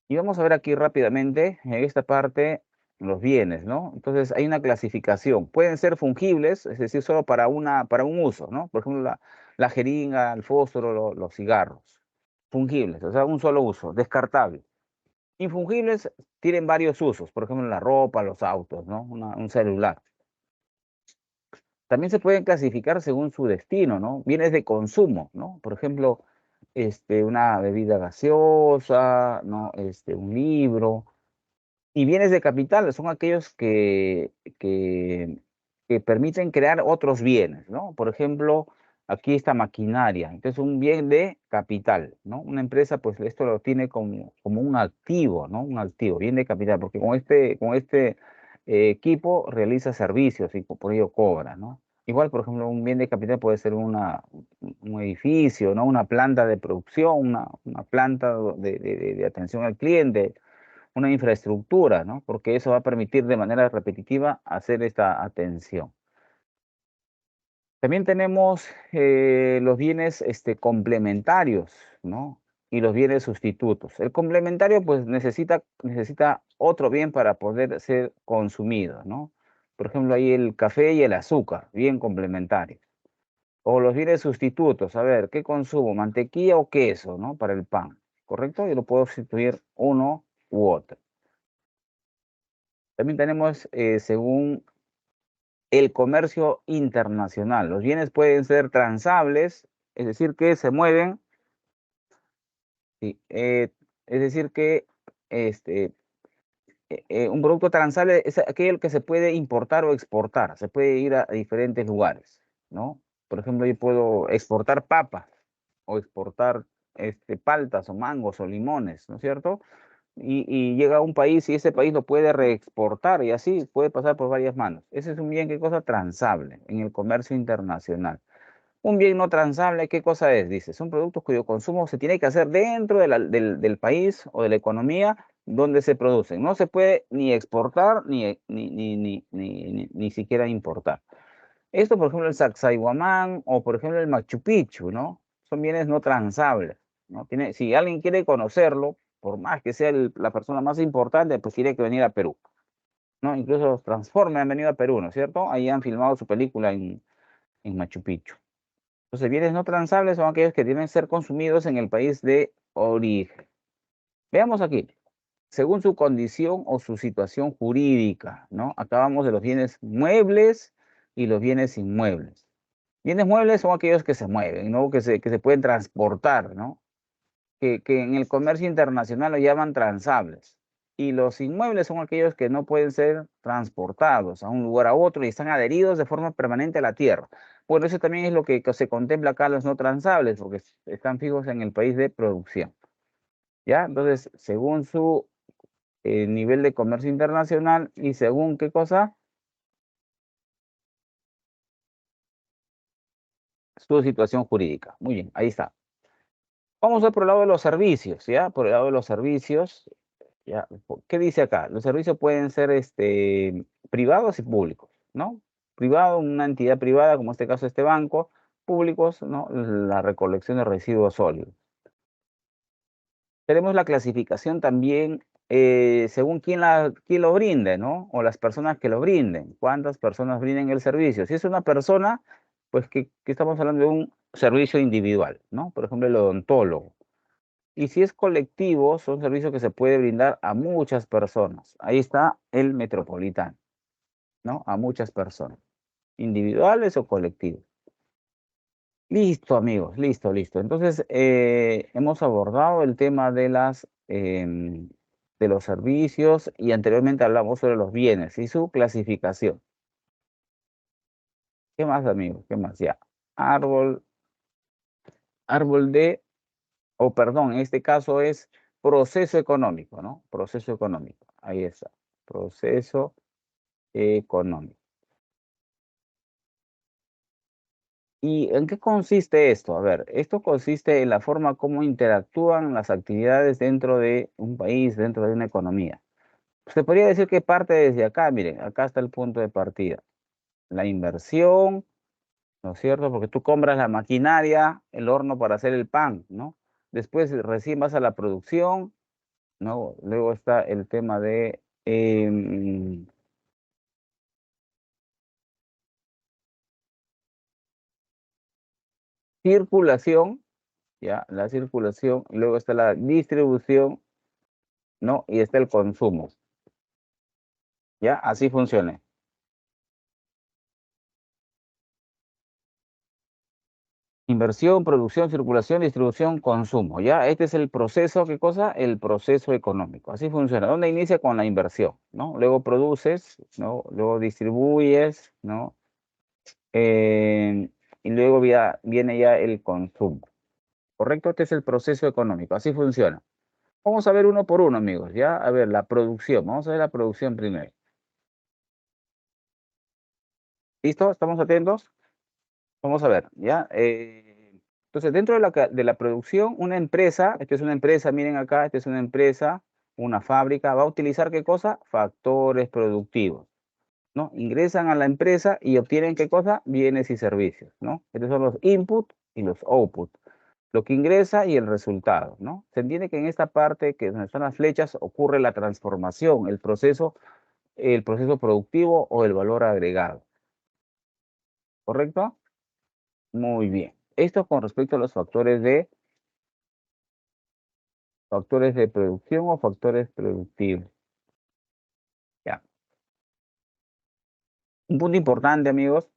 Speaker 1: Y vamos a ver aquí rápidamente, en esta parte, los bienes, ¿no? Entonces, hay una clasificación. Pueden ser fungibles, es decir, solo para un uso, ¿no? Por ejemplo, la jeringa, el fósforo, los cigarros. Fungibles, o sea, un solo uso, descartable. Infungibles tienen varios usos, por ejemplo, la ropa, los autos, ¿no? Un celular. También se pueden clasificar según su destino, ¿no? Bienes de consumo, ¿no? Por ejemplo, una bebida gaseosa, ¿no? Un libro. Y bienes de capital son aquellos que, que permiten crear otros bienes, ¿no? Por ejemplo, aquí está maquinaria, entonces un bien de capital, ¿no? Una empresa, pues esto lo tiene como un activo, ¿no? Un activo, bien de capital, porque con este equipo realiza servicios y por ello cobra, ¿no? Igual, por ejemplo, un bien de capital puede ser un edificio, ¿no? Una planta de producción, una planta de atención al cliente, una infraestructura, ¿no? Porque eso va a permitir de manera repetitiva hacer esta atención. También tenemos los bienes complementarios, ¿no? Y los bienes sustitutos. El complementario, pues, necesita otro bien para poder ser consumido, ¿no? Por ejemplo, hay el café y el azúcar, bien complementarios. O los bienes sustitutos, a ver, ¿qué consumo? Mantequilla o queso, ¿no? Para el pan, ¿correcto? Yo lo puedo sustituir uno u otro. También tenemos, según el comercio internacional, los bienes pueden ser transables, es decir, que se mueven, sí, es decir, que este, un producto transable es aquel que se puede importar o exportar, se puede ir a diferentes lugares, ¿no? Por ejemplo, yo puedo exportar papas o exportar paltas o mangos o limones, ¿no es cierto? Y llega a un país y ese país lo puede reexportar y así puede pasar por varias manos. Ese es un bien, ¿qué cosa? Transable en el comercio internacional. Un bien no transable, ¿qué cosa es? Dice, son productos cuyo consumo se tiene que hacer dentro del país o de la economía donde se producen. No se puede ni exportar ni siquiera importar. Esto, por ejemplo, el Sacsayhuamán o, por ejemplo, el Machu Picchu, ¿no? Son bienes no transables, ¿no? Si alguien quiere conocerlo, por más que sea la persona más importante, pues tiene que venir a Perú, ¿no? Incluso los Transformers han venido a Perú, ¿no es cierto? Ahí han filmado su película en Machu Picchu. Entonces, bienes no transables son aquellos que deben ser consumidos en el país de origen. Veamos aquí, según su condición o su situación jurídica, ¿no? Acabamos de los bienes muebles y los bienes inmuebles. Bienes muebles son aquellos que se mueven, ¿no? Que se pueden transportar, ¿no? Que en el comercio internacional lo llaman transables. Y los inmuebles son aquellos que no pueden ser transportados a un lugar a otro y están adheridos de forma permanente a la tierra. Bueno, eso también es lo que se contempla acá los no transables, porque están fijos en el país de producción. ¿Ya? Entonces, según su nivel de comercio internacional y según qué cosa, su situación jurídica. Muy bien, ahí está. Vamos a ver por el lado de los servicios, ¿ya? Por el lado de los servicios, ¿ya? ¿Qué dice acá? Los servicios pueden ser privados y públicos, ¿no? Privado, una entidad privada, como en este caso este banco, públicos, ¿no? La recolección de residuos sólidos. Tenemos la clasificación también según quién lo brinde, ¿no? O las personas que lo brinden. ¿Cuántas personas brinden el servicio? Si es una persona, pues que estamos hablando de un servicio individual, ¿no? Por ejemplo, el odontólogo. Y si es colectivo, son servicios que se puede brindar a muchas personas. Ahí está el metropolitano, ¿no? A muchas personas, individuales o colectivos. Listo, amigos, listo, listo. Entonces, hemos abordado el tema de los servicios y anteriormente hablamos sobre los bienes y su clasificación. ¿Qué más, amigos? ¿Qué más? Ya. Árbol, árbol de, o perdón, en este caso es proceso económico, ¿no? Proceso económico. Ahí está. Proceso económico. ¿Y en qué consiste esto? A ver, esto consiste en la forma como interactúan las actividades dentro de un país, dentro de una economía. Se podría decir que parte desde acá, miren, acá está el punto de partida. La inversión, ¿no es cierto? Porque tú compras la maquinaria, el horno para hacer el pan, ¿no? Después recién vas a la producción, ¿no? Luego está el tema de circulación, ¿ya? La circulación, y luego está la distribución, ¿no? Y está el consumo, ¿ya? Así funciona. Inversión, producción, circulación, distribución, consumo, ¿ya? Este es el proceso, ¿qué cosa? El proceso económico. Así funciona. ¿Dónde inicia? Con la inversión, ¿no? Luego produces, ¿no? Luego distribuyes, ¿no? Y luego viene ya el consumo, ¿correcto? Este es el proceso económico. Así funciona. Vamos a ver uno por uno, amigos, ¿ya? A ver, la producción. Vamos a ver la producción primero. ¿Listo? ¿Estamos atentos? Vamos a ver, ¿ya? Entonces, dentro de la producción, una empresa, esta es una empresa, miren acá, esta es una empresa, una fábrica, va a utilizar ¿qué cosa? Factores productivos, ¿no? Ingresan a la empresa y obtienen ¿qué cosa? Bienes y servicios, ¿no? Estos son los input y los output, lo que ingresa y el resultado, ¿no? Se entiende que en esta parte, que donde están las flechas, ocurre la transformación, el proceso productivo o el valor agregado, ¿correcto? Muy bien. Esto con respecto a los factores de producción o factores productivos. Ya. Un punto importante, amigos,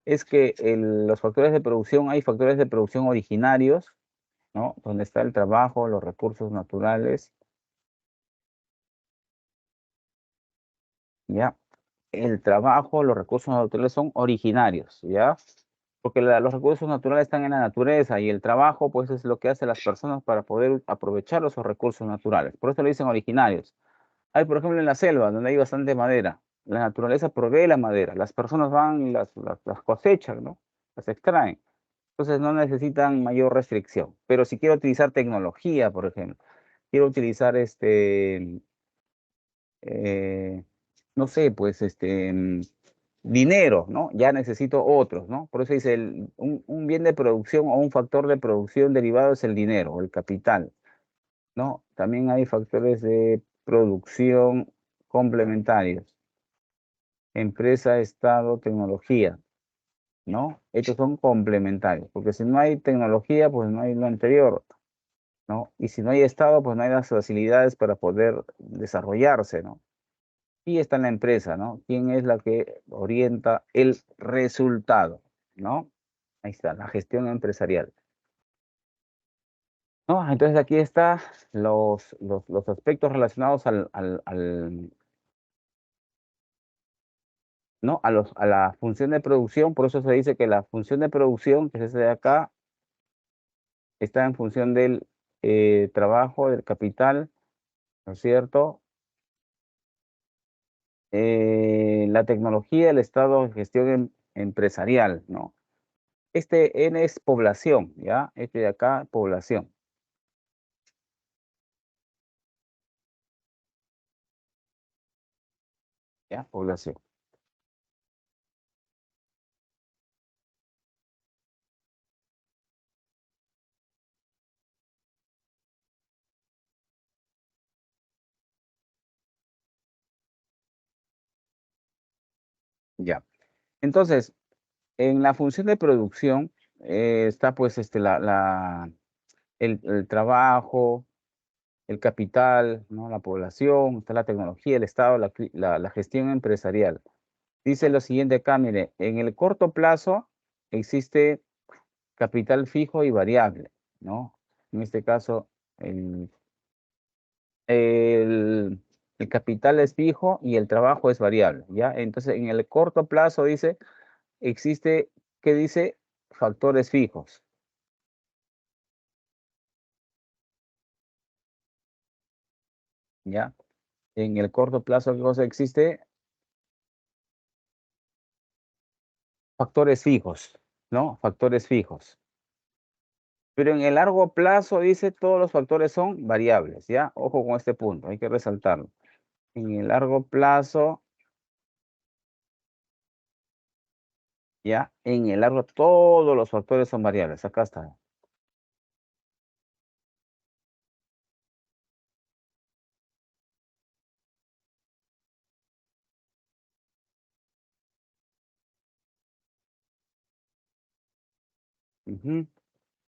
Speaker 1: es que los factores de producción, hay factores de producción originarios, ¿no? Donde está el trabajo, los recursos naturales, ¿ya? El trabajo, los recursos naturales son originarios, ¿ya? Porque los recursos naturales están en la naturaleza y el trabajo, pues, es lo que hacen las personas para poder aprovechar esos recursos naturales. Por eso le dicen originarios. Hay, por ejemplo, en la selva, donde hay bastante madera. La naturaleza provee la madera. Las personas van y las cosechan, ¿no? Las extraen. Entonces no necesitan mayor restricción. Pero si quiero utilizar tecnología, por ejemplo, quiero utilizar eh, no sé, pues dinero, ¿no? Ya necesito otros, ¿no? Por eso dice, un bien de producción o un factor de producción derivado es el dinero o el capital. ¿No? También hay factores de producción complementarios. Empresa, Estado, tecnología. ¿no? Estos son complementarios, porque si no hay tecnología, pues no hay lo anterior, ¿no? Y si no hay Estado, pues no hay las facilidades para poder desarrollarse, ¿no? Y está en la empresa, ¿no? ¿Quién es la que orienta el resultado, ¿no? Ahí está, la gestión empresarial. ¿No? Entonces aquí está los aspectos relacionados ¿no? A la función de producción, por eso se dice que la función de producción, que es ese de acá, está en función del trabajo, del capital, ¿no es cierto? La tecnología, el estado de gestión empresarial, ¿no? Este N es población, ¿ya? Este de acá, población, ¿ya? Población, ¿ya? Entonces, en la función de producción está pues el trabajo, el capital, ¿no? La población, está la tecnología, el Estado, la gestión empresarial. Dice lo siguiente acá, mire, en el corto plazo existe capital fijo y variable, ¿no? En este caso, el, el, el capital es fijo y el trabajo es variable, ¿ya? Entonces, en el corto plazo dice, existe, ¿qué dice? Factores fijos, ¿ya? En el corto plazo, ¿qué cosa existe? Factores fijos, ¿no? Factores fijos. Pero en el largo plazo, dice, todos los factores son variables, ¿ya? Ojo con este punto, hay que resaltarlo. En el largo plazo, ¿ya? En el largo, todos los factores son variables. Acá está. Ujú.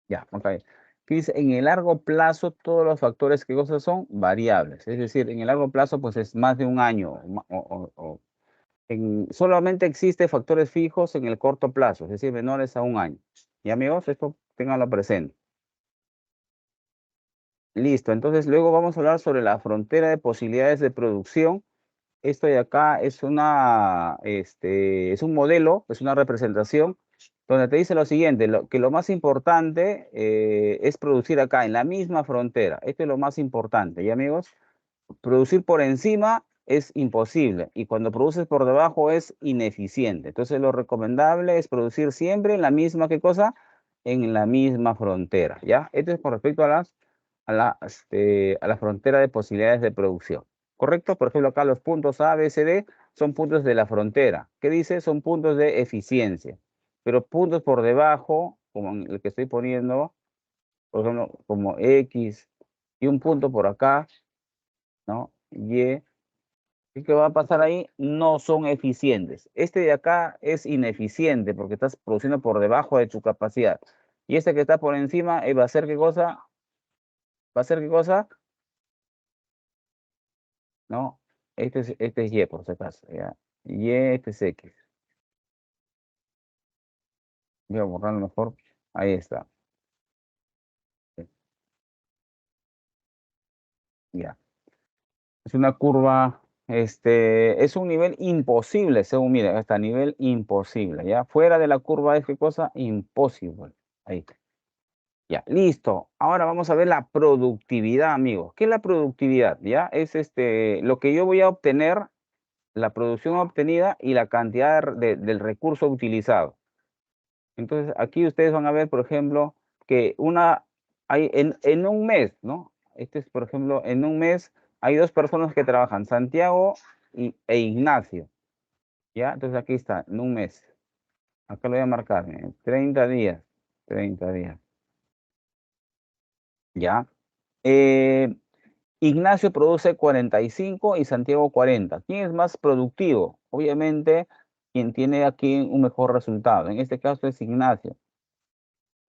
Speaker 1: Ya, ok. Aquí dice, en el largo plazo, todos los factores, ¿qué cosas son? Variables. Es decir, en el largo plazo, pues es más de un año. Solamente existe factores fijos en el corto plazo, es decir, menores a un año. Y amigos, esto ténganlo presente. Listo, entonces luego vamos a hablar sobre la frontera de posibilidades de producción. Esto de acá es es un modelo, es una representación donde te dice lo siguiente, que lo más importante es producir acá, en la misma frontera. Esto es lo más importante, ¿y amigos? Producir por encima es imposible y cuando produces por debajo es ineficiente. Entonces lo recomendable es producir siempre en la misma, ¿qué cosa? En la misma frontera, ¿ya? Esto es con respecto a la frontera de posibilidades de producción. ¿Correcto? Por ejemplo, acá los puntos A, B, C, D son puntos de la frontera. ¿Qué dice? Son puntos de eficiencia. Pero puntos por debajo, como en el que estoy poniendo, por ejemplo, como X y un punto por acá, ¿no? Y, ¿qué va a pasar ahí? No son eficientes. Este de acá es ineficiente porque estás produciendo por debajo de tu capacidad. Y este que está por encima va a hacer qué cosa? ¿Va a hacer qué cosa? No, este es Y por si acaso, ¿ya? Y este es X. Voy a borrarlo mejor. Ahí está. Ya. Es una curva, es un nivel imposible, según mira, hasta nivel imposible, ¿ya? Fuera de la curva es qué cosa? Imposible. Ahí. Ya, listo. Ahora vamos a ver la productividad, amigos. ¿Qué es la productividad? Ya, es lo que yo voy a obtener, la producción obtenida y la cantidad del recurso utilizado. Entonces, aquí ustedes van a ver, por ejemplo, que hay en un mes, ¿no? Este es, por ejemplo, en un mes hay dos personas que trabajan, Santiago e Ignacio, ¿ya? Entonces aquí está, en un mes. Acá lo voy a marcar, 30 días, 30 días, ¿ya? Eh, Ignacio produce 45 y Santiago 40. ¿Quién es más productivo? Obviamente, quien tiene aquí un mejor resultado. En este caso es Ignacio,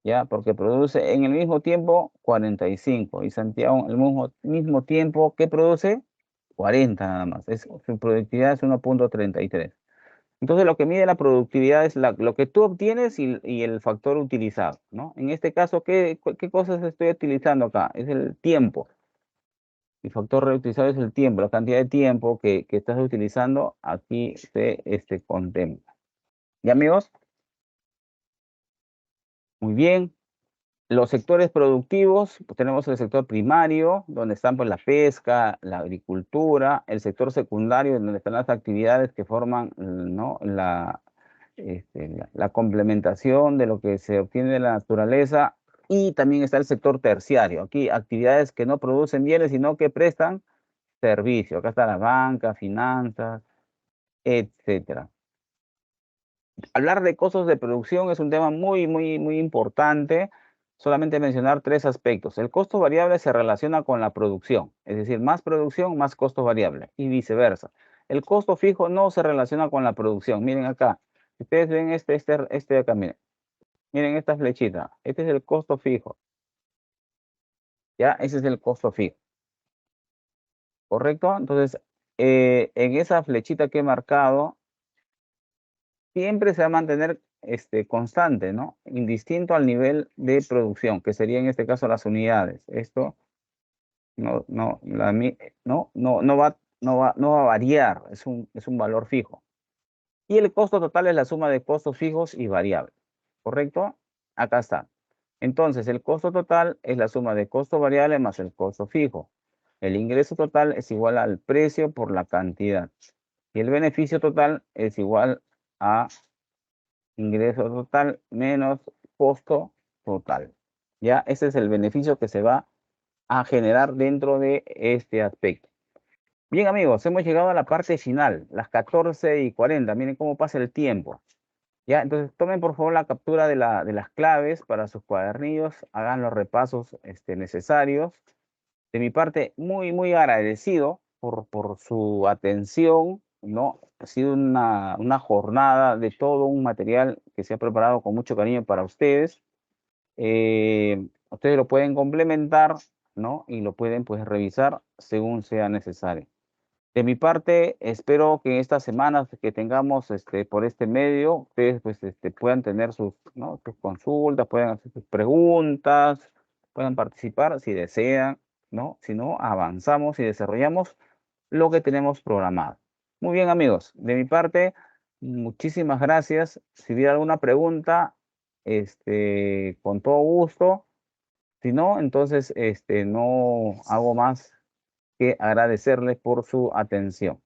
Speaker 1: ¿ya? Porque produce en el mismo tiempo 45 y Santiago en el mismo tiempo que produce 40 nada más. Su productividad es 1,33. Entonces lo que mide la productividad es lo que tú obtienes y el factor utilizado, ¿no? En este caso, ¿qué cosas estoy utilizando acá? Es el tiempo. El factor reutilizado es el tiempo, la cantidad de tiempo que estás utilizando aquí se contempla. ¿Ya, amigos? Muy bien. Los sectores productivos, pues tenemos el sector primario, donde están pues la pesca, la agricultura, el sector secundario, donde están las actividades que forman, ¿no? La complementación de lo que se obtiene de la naturaleza, y también está el sector terciario. Aquí actividades que no producen bienes, sino que prestan servicio. Acá está la banca, finanzas, etcétera. Hablar de costos de producción es un tema muy, muy, muy importante. Solamente mencionar tres aspectos. El costo variable se relaciona con la producción, es decir, más producción, más costo variable, y viceversa. El costo fijo no se relaciona con la producción. Miren acá, ustedes ven este de acá, miren esta flechita. Este es el costo fijo, ¿ya? Ese es el costo fijo, ¿correcto? Entonces, en esa flechita que he marcado, siempre se va a mantener constante, ¿no? Indistinto al nivel de producción, que sería en este caso las unidades. Esto no va a variar, es un valor fijo. Y el costo total es la suma de costos fijos y variables, ¿correcto? Acá está. Entonces, el costo total es la suma de costo variable más el costo fijo. El ingreso total es igual al precio por la cantidad. Y el beneficio total es igual a ingreso total menos costo total. Ya, ese es el beneficio que se va a generar dentro de este aspecto. Bien, amigos, hemos llegado a la parte final, las 14:40. Miren cómo pasa el tiempo. Ya, entonces tomen por favor la captura de las claves para sus cuadernillos, hagan los repasos necesarios. De mi parte, muy, muy agradecido por su atención, ¿no? Ha sido una jornada de todo un material que se ha preparado con mucho cariño para ustedes. Ustedes lo pueden complementar, ¿no? Y lo pueden, pues, revisar según sea necesario. De mi parte, espero que estas semanas que tengamos por este medio, ustedes pues, puedan tener sus, ¿no? sus consultas, puedan hacer sus preguntas, puedan participar si desean, ¿no? Si no, avanzamos y desarrollamos lo que tenemos programado. Muy bien, amigos. De mi parte, muchísimas gracias. Si hubiera alguna pregunta, con todo gusto. Si no, entonces, no hago más que agradecerles por su atención.